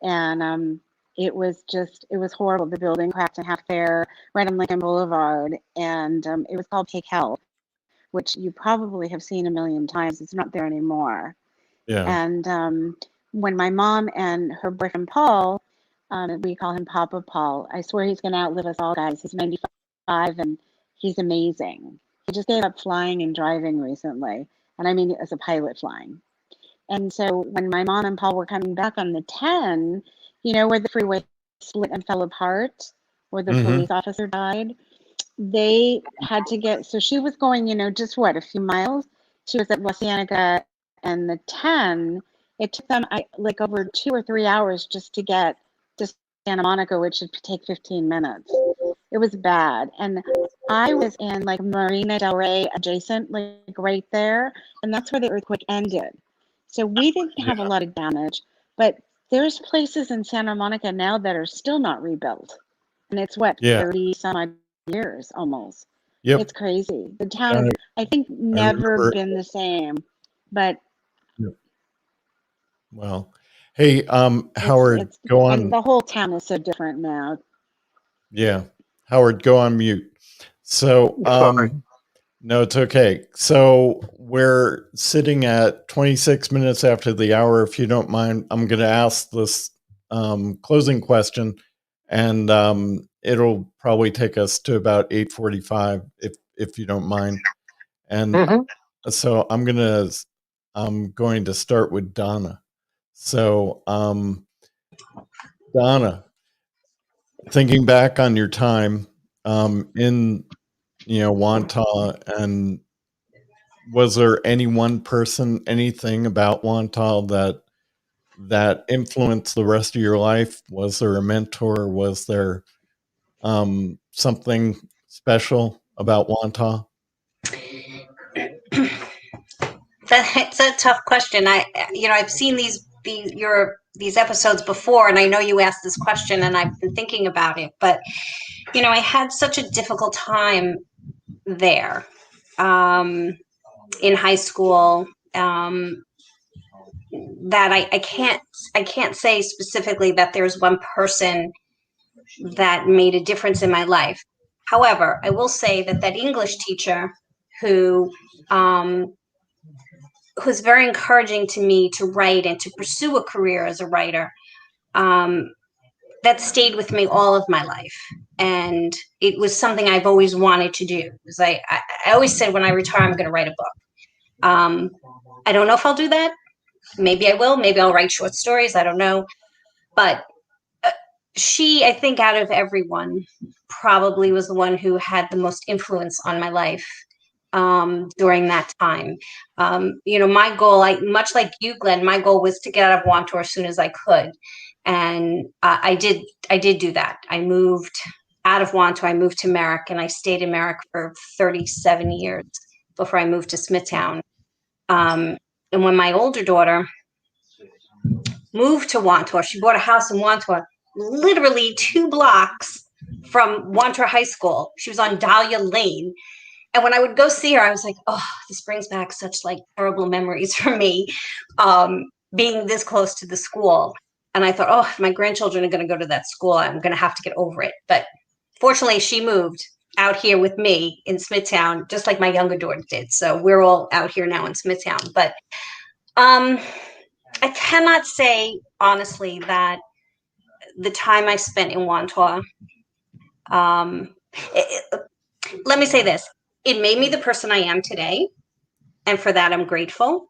and it was horrible. The building cracked in half there, right on Lincoln Boulevard, and it was called Take Help, which you probably have seen a million times. It's not there anymore. Yeah. And when my mom and her boyfriend Paul, we call him Papa Paul. I swear he's going to outlive us all, guys. He's 95 and he's amazing. He just gave up flying and driving recently, and I mean as a pilot flying. And so when my mom and Paul were coming back on the 10, you know, where the freeway split and fell apart, where the police officer died, they had to get, so she was going, you know, just what, a few miles? She was at La Cienega and the 10, it took them like over 2 or 3 hours just to get to Santa Monica, which should take 15 minutes. It was bad. And I was in like Marina del Rey adjacent, like right there. And that's where the earthquake ended. So we didn't have a lot of damage, but there's places in Santa Monica now that are still not rebuilt. And it's what, 30 some odd years almost. Yep. It's crazy. The town, I think, never been the same. But well, hey, Howard, go on. And the whole town is so different now. Yeah, Howard, go on mute. So, no, it's okay. So we're sitting at 26 minutes after the hour. If you don't mind, I'm going to ask this closing question, and it'll probably take us to about 8:45, if you don't mind. And so I'm going to start with Donna. So, Donna, thinking back on your time in Wantagh, and was there any one person, anything about Wantagh that influenced the rest of your life? Was there a mentor? Was there something special about Wantagh? That's a tough question. I've seen these episodes before, and I know you asked this question, and I've been thinking about it. But I had such a difficult time there in high school that I can't say specifically that there's one person that made a difference in my life. However, I will say that English teacher who was very encouraging to me to write and to pursue a career as a writer, that stayed with me all of my life. And it was something I've always wanted to do. Because I always said when I retire, I'm going to write a book. I don't know if I'll do that. Maybe I will. Maybe I'll write short stories. I don't know. But she, I think out of everyone, probably was the one who had the most influence on my life during that time. My goal, much like you, Glenn, my goal was to get out of Wantagh as soon as I could. And I did do that. I moved out of Wantagh. I moved to Merrick, and I stayed in Merrick for 37 years before I moved to Smithtown. And when my older daughter moved to Wantagh, she bought a house in Wantagh, literally 2 blocks from Wantagh High School. She was on Dahlia Lane. And when I would go see her, I was like, oh, this brings back such like terrible memories for me, being this close to the school. And I thought, oh, if my grandchildren are going to go to that school, I'm going to have to get over it. But fortunately, she moved out here with me in Smithtown, just like my younger daughter did. So we're all out here now in Smithtown. But I cannot say, honestly, that the time I spent in Wantagh, let me say this. It made me the person I am today. And for that, I'm grateful.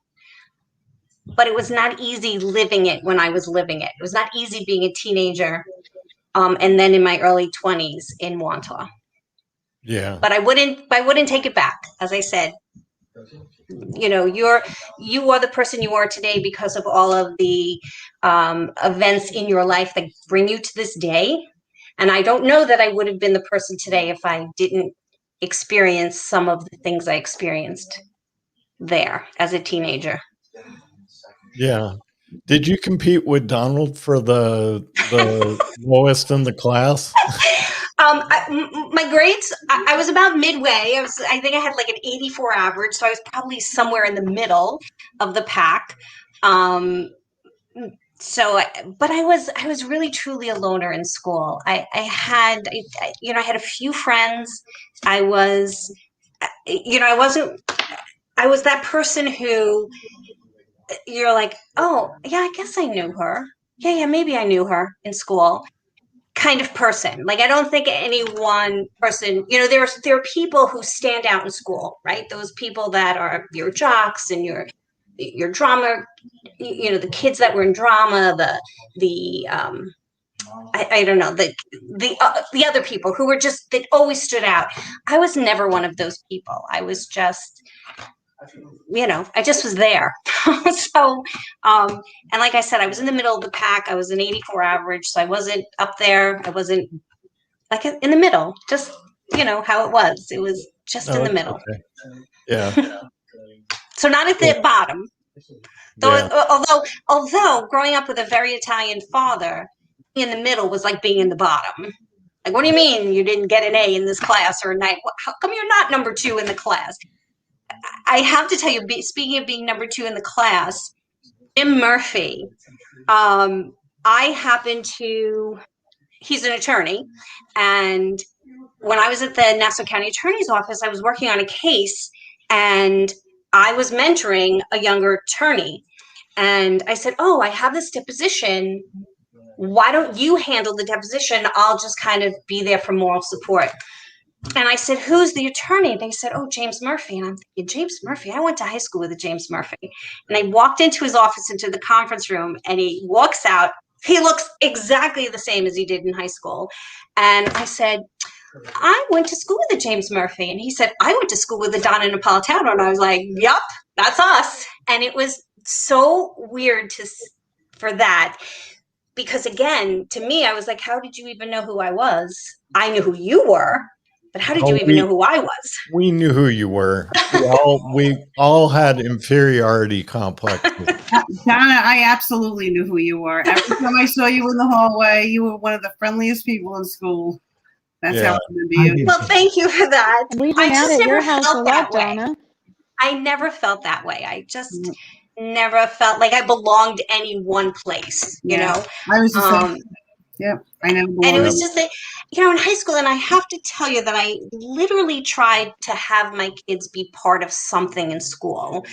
But it was not easy living it when I was living it. It was not easy being a teenager and then in my early 20s in Wantagh. Yeah. But I wouldn't take it back. As I said, you are the person you are today because of all of the events in your life that bring you to this day. And I don't know that I would have been the person today if I didn't experience some of the things I experienced there as a teenager. Yeah. Did you compete with Donald for the lowest in the class? My grades, I was about midway. I think I had like an 84 average, so I was probably somewhere in the middle of the pack. Um, but I was really truly a loner in school. I had a few friends. I was, I wasn't, I was that person who you're like, oh, yeah, I guess I knew her. Yeah, maybe I knew her in school kind of person. Like, I don't think any one person, there are people who stand out in school, right? Those people that are your jocks and your drama, the kids that were in drama, the I don't know, the other people who were just, that always stood out. I was never one of those people. I was just, I just was there. So, and like I said, I was in the middle of the pack. I was an 84 average, so I wasn't up there. I wasn't like in the middle, just, how it was. It was just in the middle. Okay. Yeah. So not at the bottom. Though, Yeah. although growing up with a very Italian father, in the middle was like being in the bottom. Like, what do you mean you didn't get an A in this class or a 9? How come you're not number 2 in the class? I have to tell you, speaking of being number 2 in the class, Jim Murphy, he's an attorney. And when I was at the Nassau County Attorney's Office, I was working on a case and I was mentoring a younger attorney. And I said, oh, I have this deposition. Why don't you handle the deposition? I'll just kind of be there for moral support. And I said, who's the attorney? They said, oh, James Murphy. And I'm thinking, James Murphy? I went to high school with a James Murphy. And I walked into his office, into the conference room, and he walks out. He looks exactly the same as he did in high school. And I said, I went to school with a James Murphy. And he said, I went to school with a Donna Napolitano. And I was like, yup, that's us. And it was so weird for that. Because again, to me, I was like, how did you even know who I was? I knew who you were. But how did you even know who I was? We knew who you were. We all had inferiority complexes. Donna, I absolutely knew who you were. Every time I saw you in the hallway, you were one of the friendliest people in school. That's how I remember you. Well, thank you for that. We hung out at your house a lot, Donna. I never felt that way. I just never felt like I belonged to any one place, you know? I was the same. Yep, I never belonged. And it was just that, in high school, and I have to tell you that I literally tried to have my kids be part of something in school.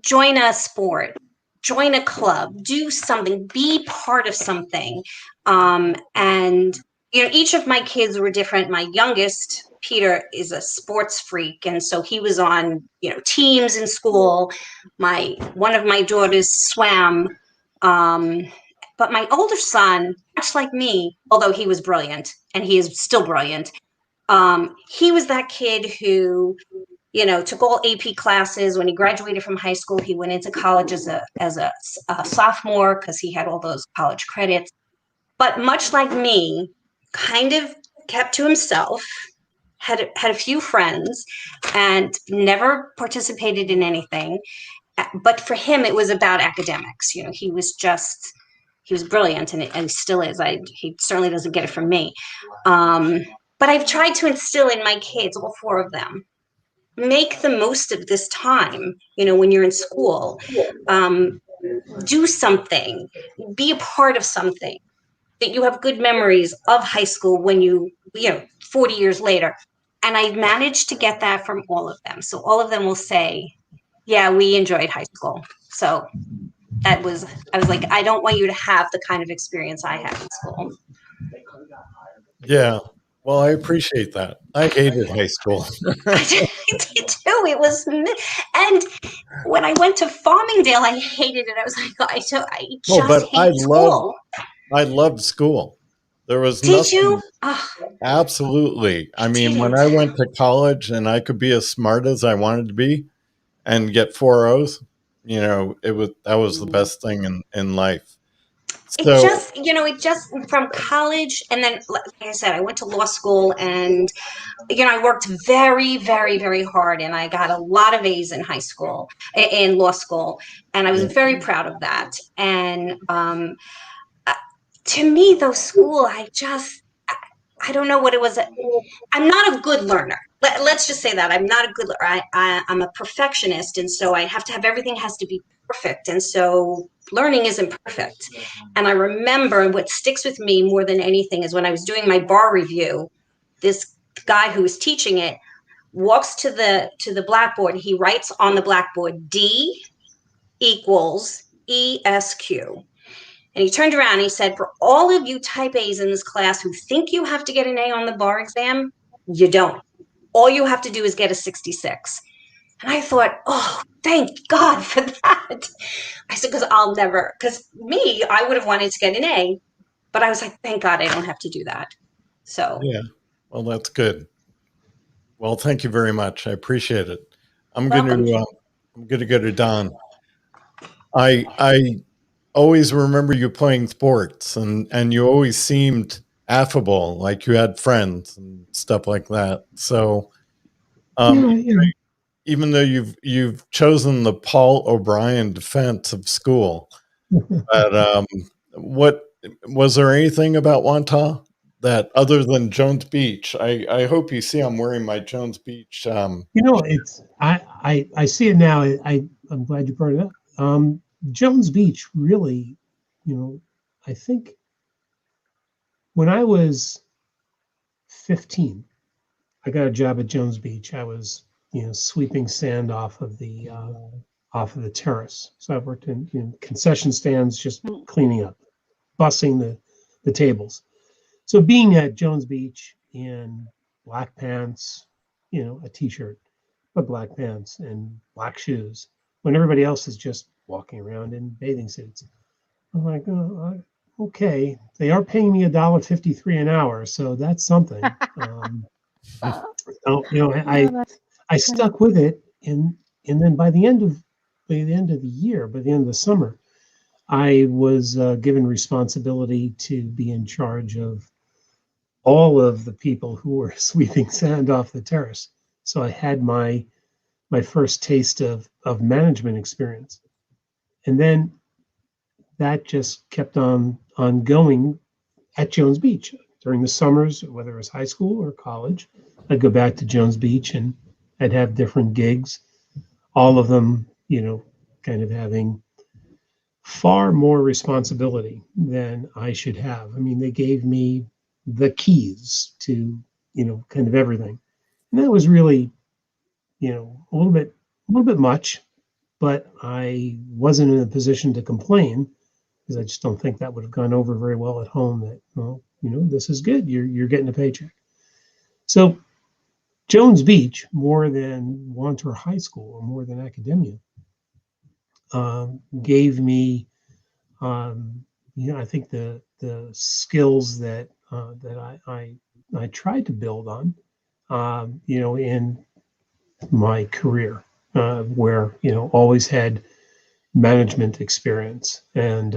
Join a sport, join a club, do something, be part of something. And, each of my kids were different. My youngest, Peter, is a sports freak. And so he was on, teams in school. One of my daughters swam. But my older son, much like me, although he was brilliant, and he is still brilliant, he was that kid who, took all AP classes. When he graduated from high school, he went into college as a sophomore because he had all those college credits. But much like me, kind of kept to himself, had a few friends, and never participated in anything. But for him, it was about academics. He was brilliant, and he still is. He certainly doesn't get it from me. But I've tried to instill in my kids, all 4 of them, make the most of this time, when you're in school. Do something, be a part of something, that you have good memories of high school when 40 years later. And I managed to get that from all of them. So all of them will say, yeah, we enjoyed high school. So I was like, I don't want you to have the kind of experience I had in school. Yeah. Well, I appreciate that. I hated high school. I did too. It was, and when I went to Farmingdale, I hated it. I was like, I just hate school. I loved school. There was Did nothing. You? Absolutely. I mean, when I went to college and I could be as smart as I wanted to be and get 4 O's, that was the best thing in life. So, it just from college, and then, like I said, I went to law school, and I worked very, very, very hard, and I got a lot of A's in high school, in law school, and I was very proud of that. And to me, though, school, I don't know what it was. I'm not a good learner. Let's just say that I'm not a good learner. I'm a perfectionist, and so I have to have everything has to be perfect. And so learning isn't perfect. And I remember what sticks with me more than anything is when I was doing my bar review, this guy who was teaching it walks to the blackboard. He writes on the blackboard, D equals ESQ. And he turned around and he said, for all of you type A's in this class who think you have to get an A on the bar exam, you don't. All you have to do is get a 66. And I thought, oh, thank God for that. I said, because me, I would have wanted to get an A, but I was like, thank God I don't have to do that. So. Yeah, well, that's good. Well, thank you very much. I appreciate it. I'm Welcome. going to go to Don. I always remember you playing sports, and you always seemed affable, like you had friends and stuff like that. So, even though you've chosen the Paul O'Brien defense of school, but what was there anything about Wantagh that other than Jones Beach? I hope you see I'm wearing my Jones Beach. It's I see it now. I'm glad you brought it up. Jones Beach really, I think when I was 15, I got a job at Jones Beach. I was, sweeping sand off of the terrace. So I worked in concession stands, just cleaning up, bussing the tables. So being at Jones Beach in black pants, a t-shirt, but black pants and black shoes, when everybody else is just walking around in bathing suits. I'm like, oh, okay, they are paying me $1.53 an hour, so that's something. I stuck with it, and then by the end of the year, by the end of the summer, I was given responsibility to be in charge of all of the people who were sweeping sand off the terrace. So I had my first taste of management experience. And then that just kept on going at Jones Beach during the summers, whether it was high school or college. I'd go back to Jones Beach and I'd have different gigs, all of them, kind of having far more responsibility than I should have. I mean, they gave me the keys to, kind of everything. And that was really, a little bit much, but I wasn't in a position to complain because I just don't think that would have gone over very well at home that, well, this is good. You're getting a paycheck. So Jones Beach, more than Wantagh High School or more than academia, gave me, I think the skills that I tried to build on, in my career, where always had management experience and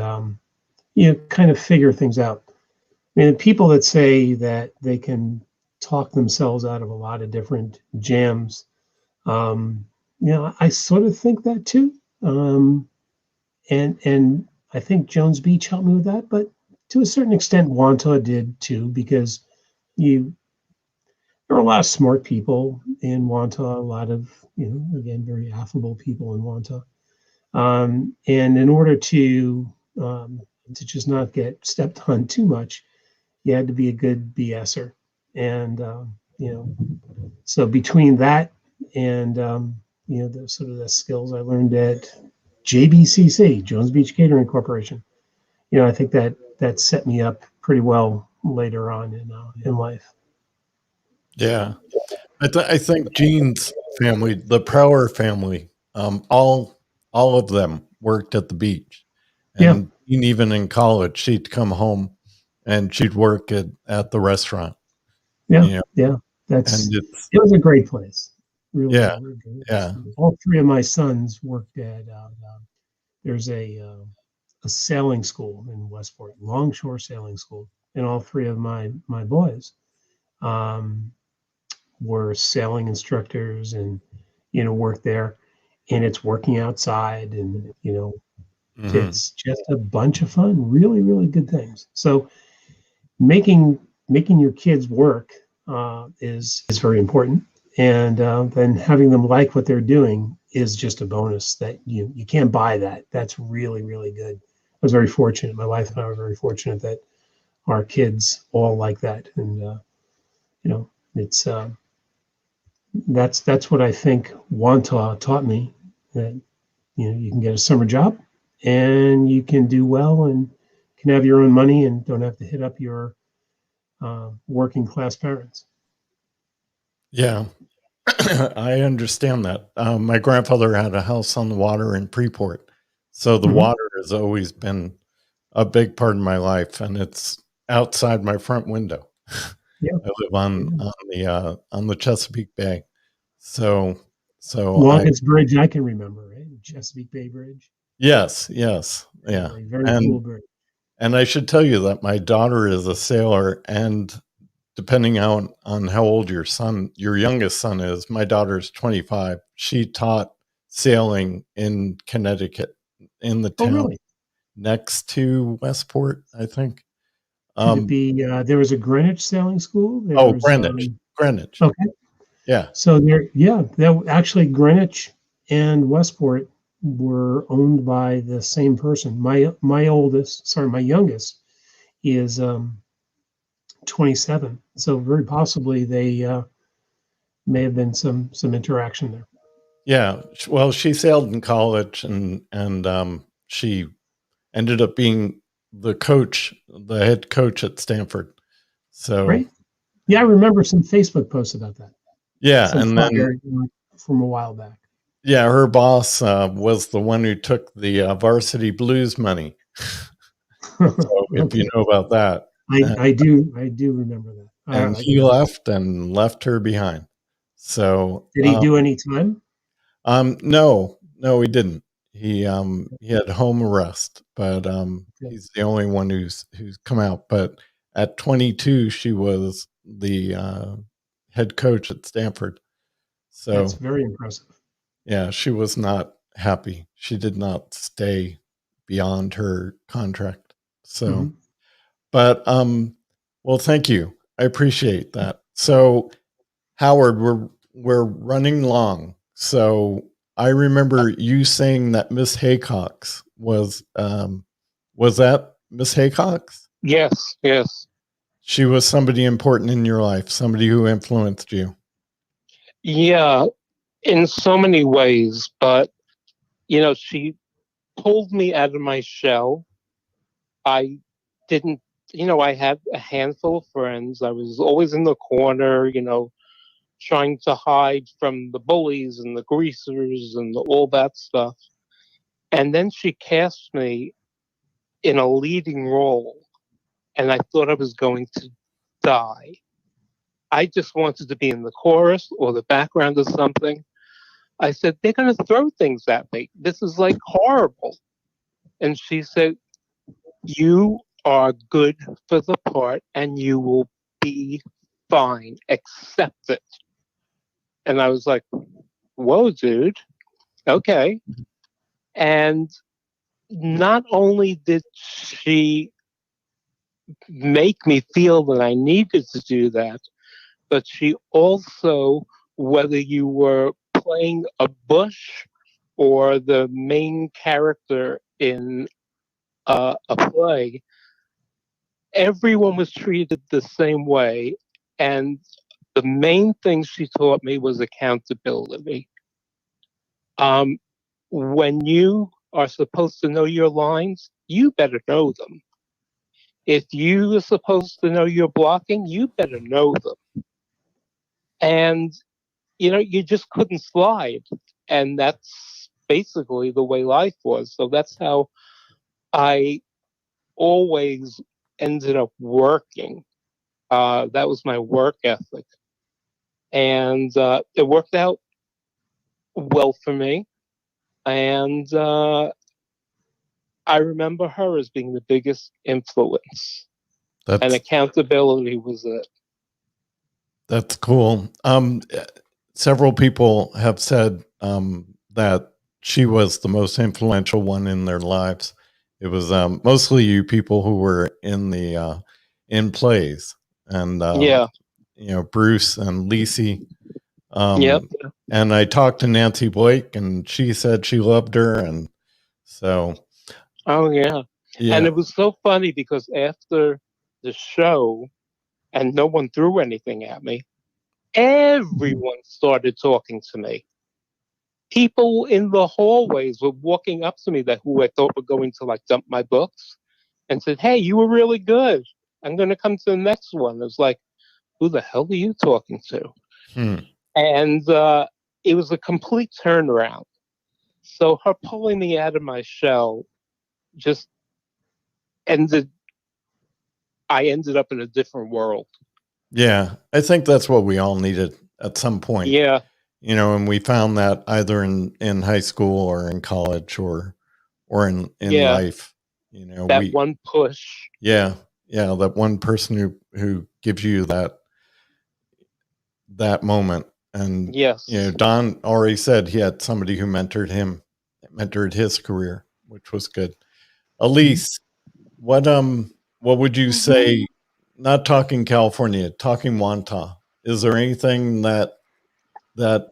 kind of figure things out. I mean, people that say that they can talk themselves out of a lot of different jams, I sort of think that too. And I think Jones Beach helped me with that, but to a certain extent, Wantagh did too, because there are a lot of smart people in Wantagh, a lot of, again, very affable people in Wantagh. And in order to just not get stepped on too much, you had to be a good BSer. And, so between that and, the sort of the skills I learned at JBCC, Jones Beach Catering Corporation, I think that set me up pretty well later on in life. Yeah, I think Jean's family, the Prower family, all of them worked at the beach, and Jean, even in college, she'd come home and she'd work at the restaurant. Yeah, it was a great place. Really, yeah. All three of my sons worked at. There's a sailing school in Westport, Longshore Sailing School, and all three of my boys were sailing instructors and worked there. And it's working outside, and it's just a bunch of fun. Really, really good things. So making your kids work is very important, and then having them like what they're doing is just a bonus that you can't buy that. That's really, really good. I was very fortunate. My wife and I were very fortunate that our kids all like that. And, it's, that's what I think Wanta taught me, that, you can get a summer job and you can do well and can have your own money and don't have to hit up your working class parents. Yeah, I understand that. My grandfather had a house on the water in Freeport. So the water has always been a big part of my life, and it's outside my front window. Yeah. I live on the Chesapeake Bay. So Longest bridge I can remember, right? Chesapeake Bay Bridge. Yes, yeah. A very cool bridge. And I should tell you that my daughter is a sailor, and depending on how old your youngest son is, my daughter's 25. She taught sailing in Connecticut, in the town next to Westport, I think. Could it be, there was a Greenwich sailing school? Greenwich. Okay. Yeah. So that actually Greenwich and Westport were owned by the same person. My youngest is 27. So very possibly they may have been some interaction there. Yeah. Well, she sailed in college, and she ended up being the head coach at Stanford. So right. Yeah, I remember some Facebook posts about that. Yeah, and then from a while back. Yeah, her boss was the one who took the varsity blues money. So if you know about that, I do remember that. And he left her behind. So did he do any time? No, he didn't. He had home arrest, but he's the only one who's come out. But at 22, she was the head coach at Stanford. So that's very impressive. Yeah, she was not happy. She did not stay beyond her contract. So, but well, thank you. I appreciate that. So, Howard, we're running long. So, I remember you saying that Miss Haycox was that Miss Haycox? Yes. She was somebody important in your life, somebody who influenced you. Yeah, in so many ways, but she pulled me out of my shell. I didn't, I had a handful of friends. I was always in the corner, trying to hide from the bullies and the greasers and all that stuff. And then she cast me in a leading role, and I thought I was going to die. I just wanted to be in the chorus or the background of something. I said, they're going to throw things at me. This is like horrible. And she said, you are good for the part and you will be fine. Accept it. And I was like, whoa, dude. Okay. And not only did she make me feel that I needed to do that, but she also, whether you were playing a bush or the main character in a play, everyone was treated the same way. And the main thing she taught me was accountability. When you are supposed to know your lines, you better know them. If you are supposed to know your blocking, you better know them. And, you just couldn't slide. And that's basically the way life was. So that's how I always ended up working. That was my work ethic. And it worked out well for me. And I remember her as being the biggest influence. And accountability was it. That's cool. Several people have said that she was the most influential one in their lives. It was mostly you people who were in plays, and Bruce and Lacey. Yep. And I talked to Nancy Blake, and she said she loved her, and so Oh, yeah. yeah. And it was so funny because after the show, and no one threw anything at me, everyone started talking to me. People in the hallways were walking up to me that who I thought were going to like dump my books and said, "Hey, you were really good. I'm going to come to the next one." It was like, who the hell are you talking to? And it was a complete turnaround. So her pulling me out of my shell just ended. I ended up in a different world. Yeah, I think that's what we all needed at some point. Yeah. You know, and we found that either in high school or in college or in Yeah. life. You know, That one push. Yeah, that one person who gives you that moment. And Yes. you know, Don already said he had somebody who mentored his career, which was good. Elyse, what would you say, not talking California, talking Wantagh, is there anything that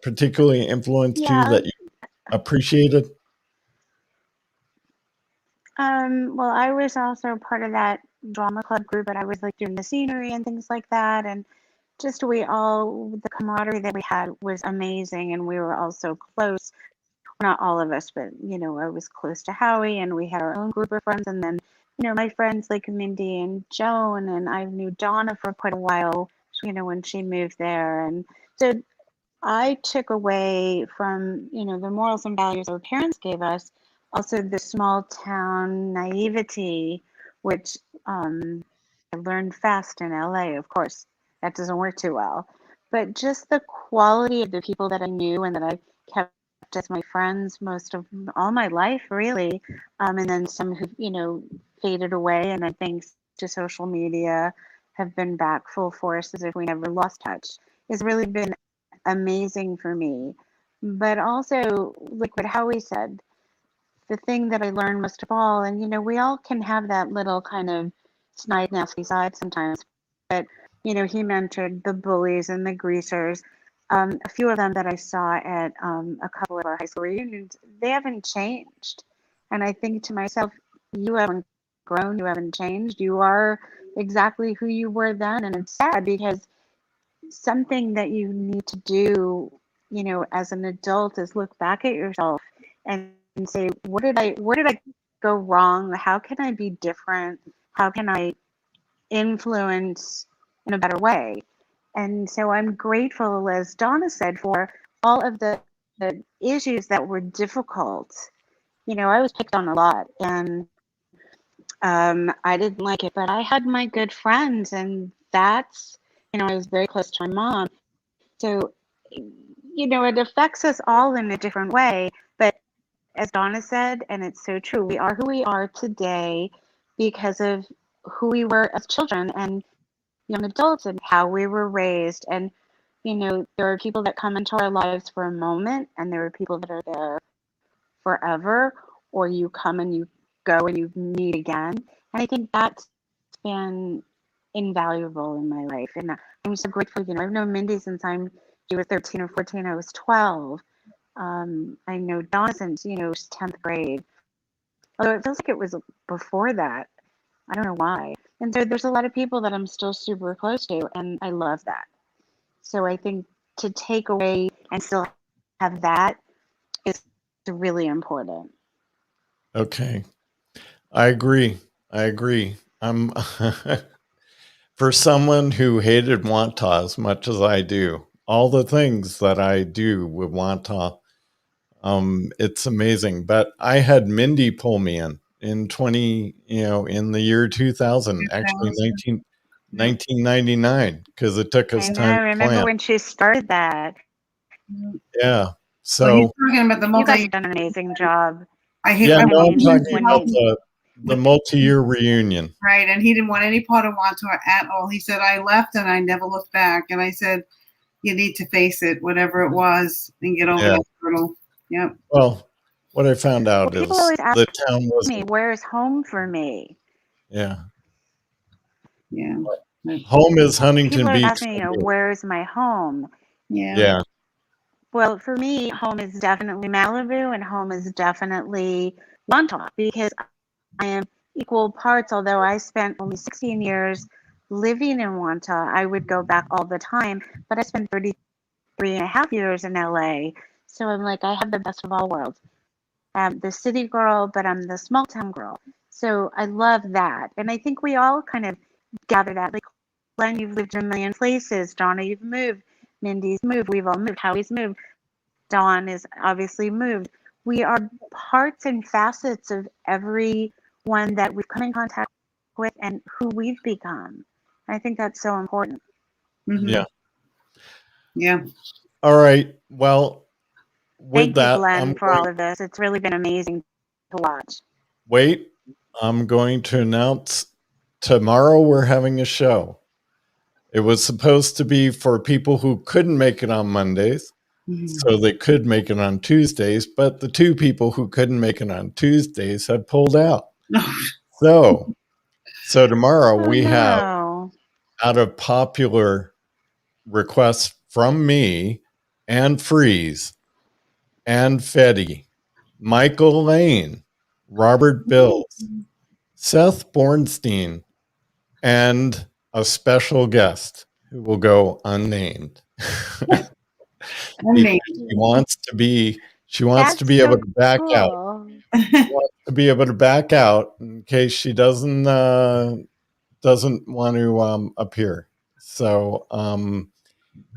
particularly influenced you that you appreciated? Well, I was also part of that drama club group, but I was like doing the scenery and things like that. And just the camaraderie that we had was amazing. And we were all so close. Not all of us, but, you know, I was close to Howie and we had our own group of friends. And then, you know, my friends like Mindy and Joan, and I knew Donna for quite a while, you know, when she moved there. And so I took away from, you know, the morals and values our parents gave us, also the small town naivety, which I learned fast in LA, of course. That doesn't work too well. But just the quality of the people that I knew and that I kept as my friends most of all my life, really. And then some who, you know, faded away. And I think to social media have been back full force as if we never lost touch. It's really been amazing for me. But also, like what Howie said, the thing that I learned most of all, and you know, we all can have that little kind of snide, nasty side sometimes, but you know, he mentored the bullies and the greasers. A few of them that I saw at a couple of our high school reunions, they haven't changed. And I think to myself, you haven't grown, you haven't changed, you are exactly who you were then. And it's sad because something that you need to do, you know, as an adult is look back at yourself and say, where did I go wrong? How can I be different? How can I influence in a better way? And so I'm grateful, as Donna said, for all of the issues that were difficult. You know, I was picked on a lot and I didn't like it, but I had my good friends, and that's, you know, I was very close to my mom. So, you know, it affects us all in a different way. But as Donna said, and it's so true, we are who we are today because of who we were as children and young adults and how we were raised. And, you know, there are people that come into our lives for a moment, and there are people that are there forever, or you come and you go and you meet again. And I think that's been invaluable in my life. And I'm so grateful. You know, I've known Mindy since she was 13 or 14. I was 12. I know Donna since, you know, 10th grade. Although it feels like it was before that. I don't know why. And so there's a lot of people that I'm still super close to, and I love that. So I think to take away and still have that is really important. Okay. I agree. I'm for someone who hated Wantagh as much as I do, all the things that I do with Wantagh, it's amazing. But I had Mindy pull me in in the year 2000, actually 1999, because it took us time I to remember plan. when she started that. Yeah. Well, he's So talking about the You guys multi. have done an amazing job. I'm talking about the multi-year reunion. Right, and he didn't want any part of Wantagh at all. He said, I left and I never looked back. And I said, you need to face it, whatever it was, and get over that hurdle. Yep. Well, what I found out is People always ask the town was me, where's home for me? Yeah. Home is Huntington People Beach. ask me, where's my home? Yeah. Yeah. Well, for me, home is definitely Malibu and home is definitely Montauk because I am equal parts, although I spent only 16 years living in Wanta. I would go back all the time, but I spent 33 and a half years in LA. So I'm like, I have the best of all worlds. I'm the city girl, but I'm the small town girl. So I love that. And I think we all kind of gather that. Like, Glenn, you've lived in a million places. Donna, you've moved. Mindy's moved. We've all moved. Howie's moved. Dawn is obviously moved. We are parts and facets of everyone that we've come in contact with and who we've become. I think that's so important. Mhm. Yeah. Yeah. All right. Well, with Thank you, that, Glenn, for all of this. It's really been amazing to watch. wait. I'm going to announce tomorrow we're having a show. It was supposed to be for people who couldn't make it on Mondays, so they could make it on Tuesdays, but the two people who couldn't make it on Tuesdays have pulled out. So tomorrow we have, out of popular requests from me and Freeze and Fetty, Michael Lane, Robert Bills, Seth Bornstein, and a special guest who will go unnamed. Because she wants to be able to back out. She wants to be able to back out in case she doesn't want to appear. So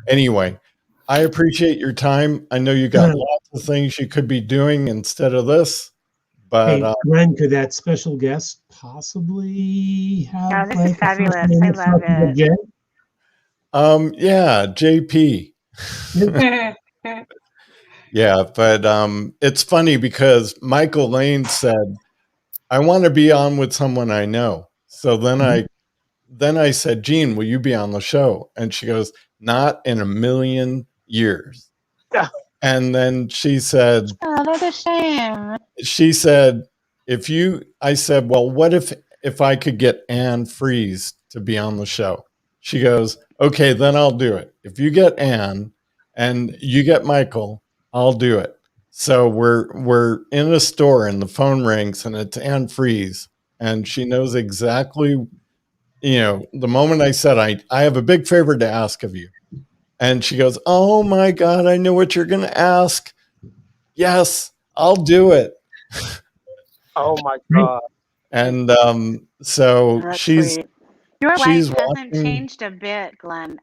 anyway, I appreciate your time. I know you got lots of things you could be doing instead of this, but Hey, Glenn, could that special guest possibly have this like is fabulous. I love it. Yeah, JP. Yeah, but it's funny because Michael Lane said, I want to be on with someone I know. So then I said, Jean, will you be on the show? And she goes, not in a million years. And then she said, oh, that's a shame. She said, I said, well, what if I could get Anne Freeze to be on the show? She goes, okay, then I'll do it. If you get Anne and you get Michael, I'll do it. So we're in a store and the phone rings and it's Anne Freeze and she knows exactly, the moment I said, I have a big favor to ask of you. And she goes, oh my God, I know what you're going to ask. Yes, I'll do it. Oh my God. And so That's she's sweet. Your wife she's hasn't watching. changed a bit, Glenn.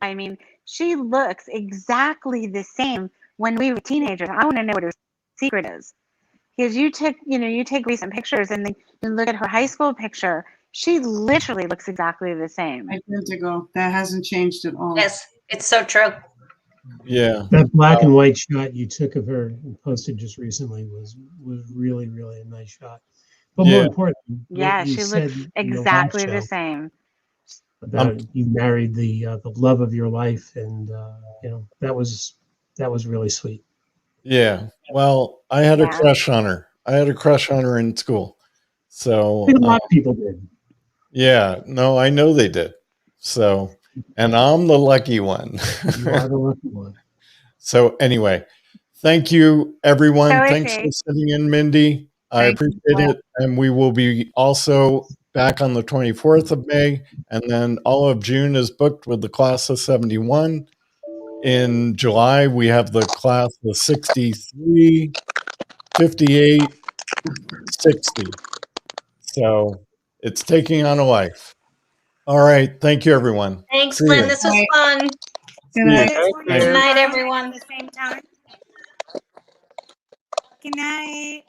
I mean, she looks exactly the same when we were teenagers. I want to know what her secret is. Because you take recent pictures and then you look at her high school picture, she literally looks exactly the same. Identical. That hasn't changed at all. Yes, it's so true. Yeah. That black and white shot you took of her and posted just recently was really, really a nice shot. But more importantly, Yeah, what you she said looks in the exactly live the show same. about you married the love of your life, and that was really sweet. Yeah. Well, I had a crush on her. I had a crush on her in school. So I think a lot of people did. Yeah. No, I know they did. So, and I'm the lucky one. You are the lucky one. So anyway, thank you, everyone. So Thanks for sitting in, Mindy. I appreciate it. And we will be also back on the 24th of May. And then all of June is booked with the class of 71. In July, we have the class of 63, 58, 60. So it's taking on a life. All right. Thank you, everyone. Thanks, See Glenn. ya. This was fun. Good night. Good night, everyone. At the same time. Good night.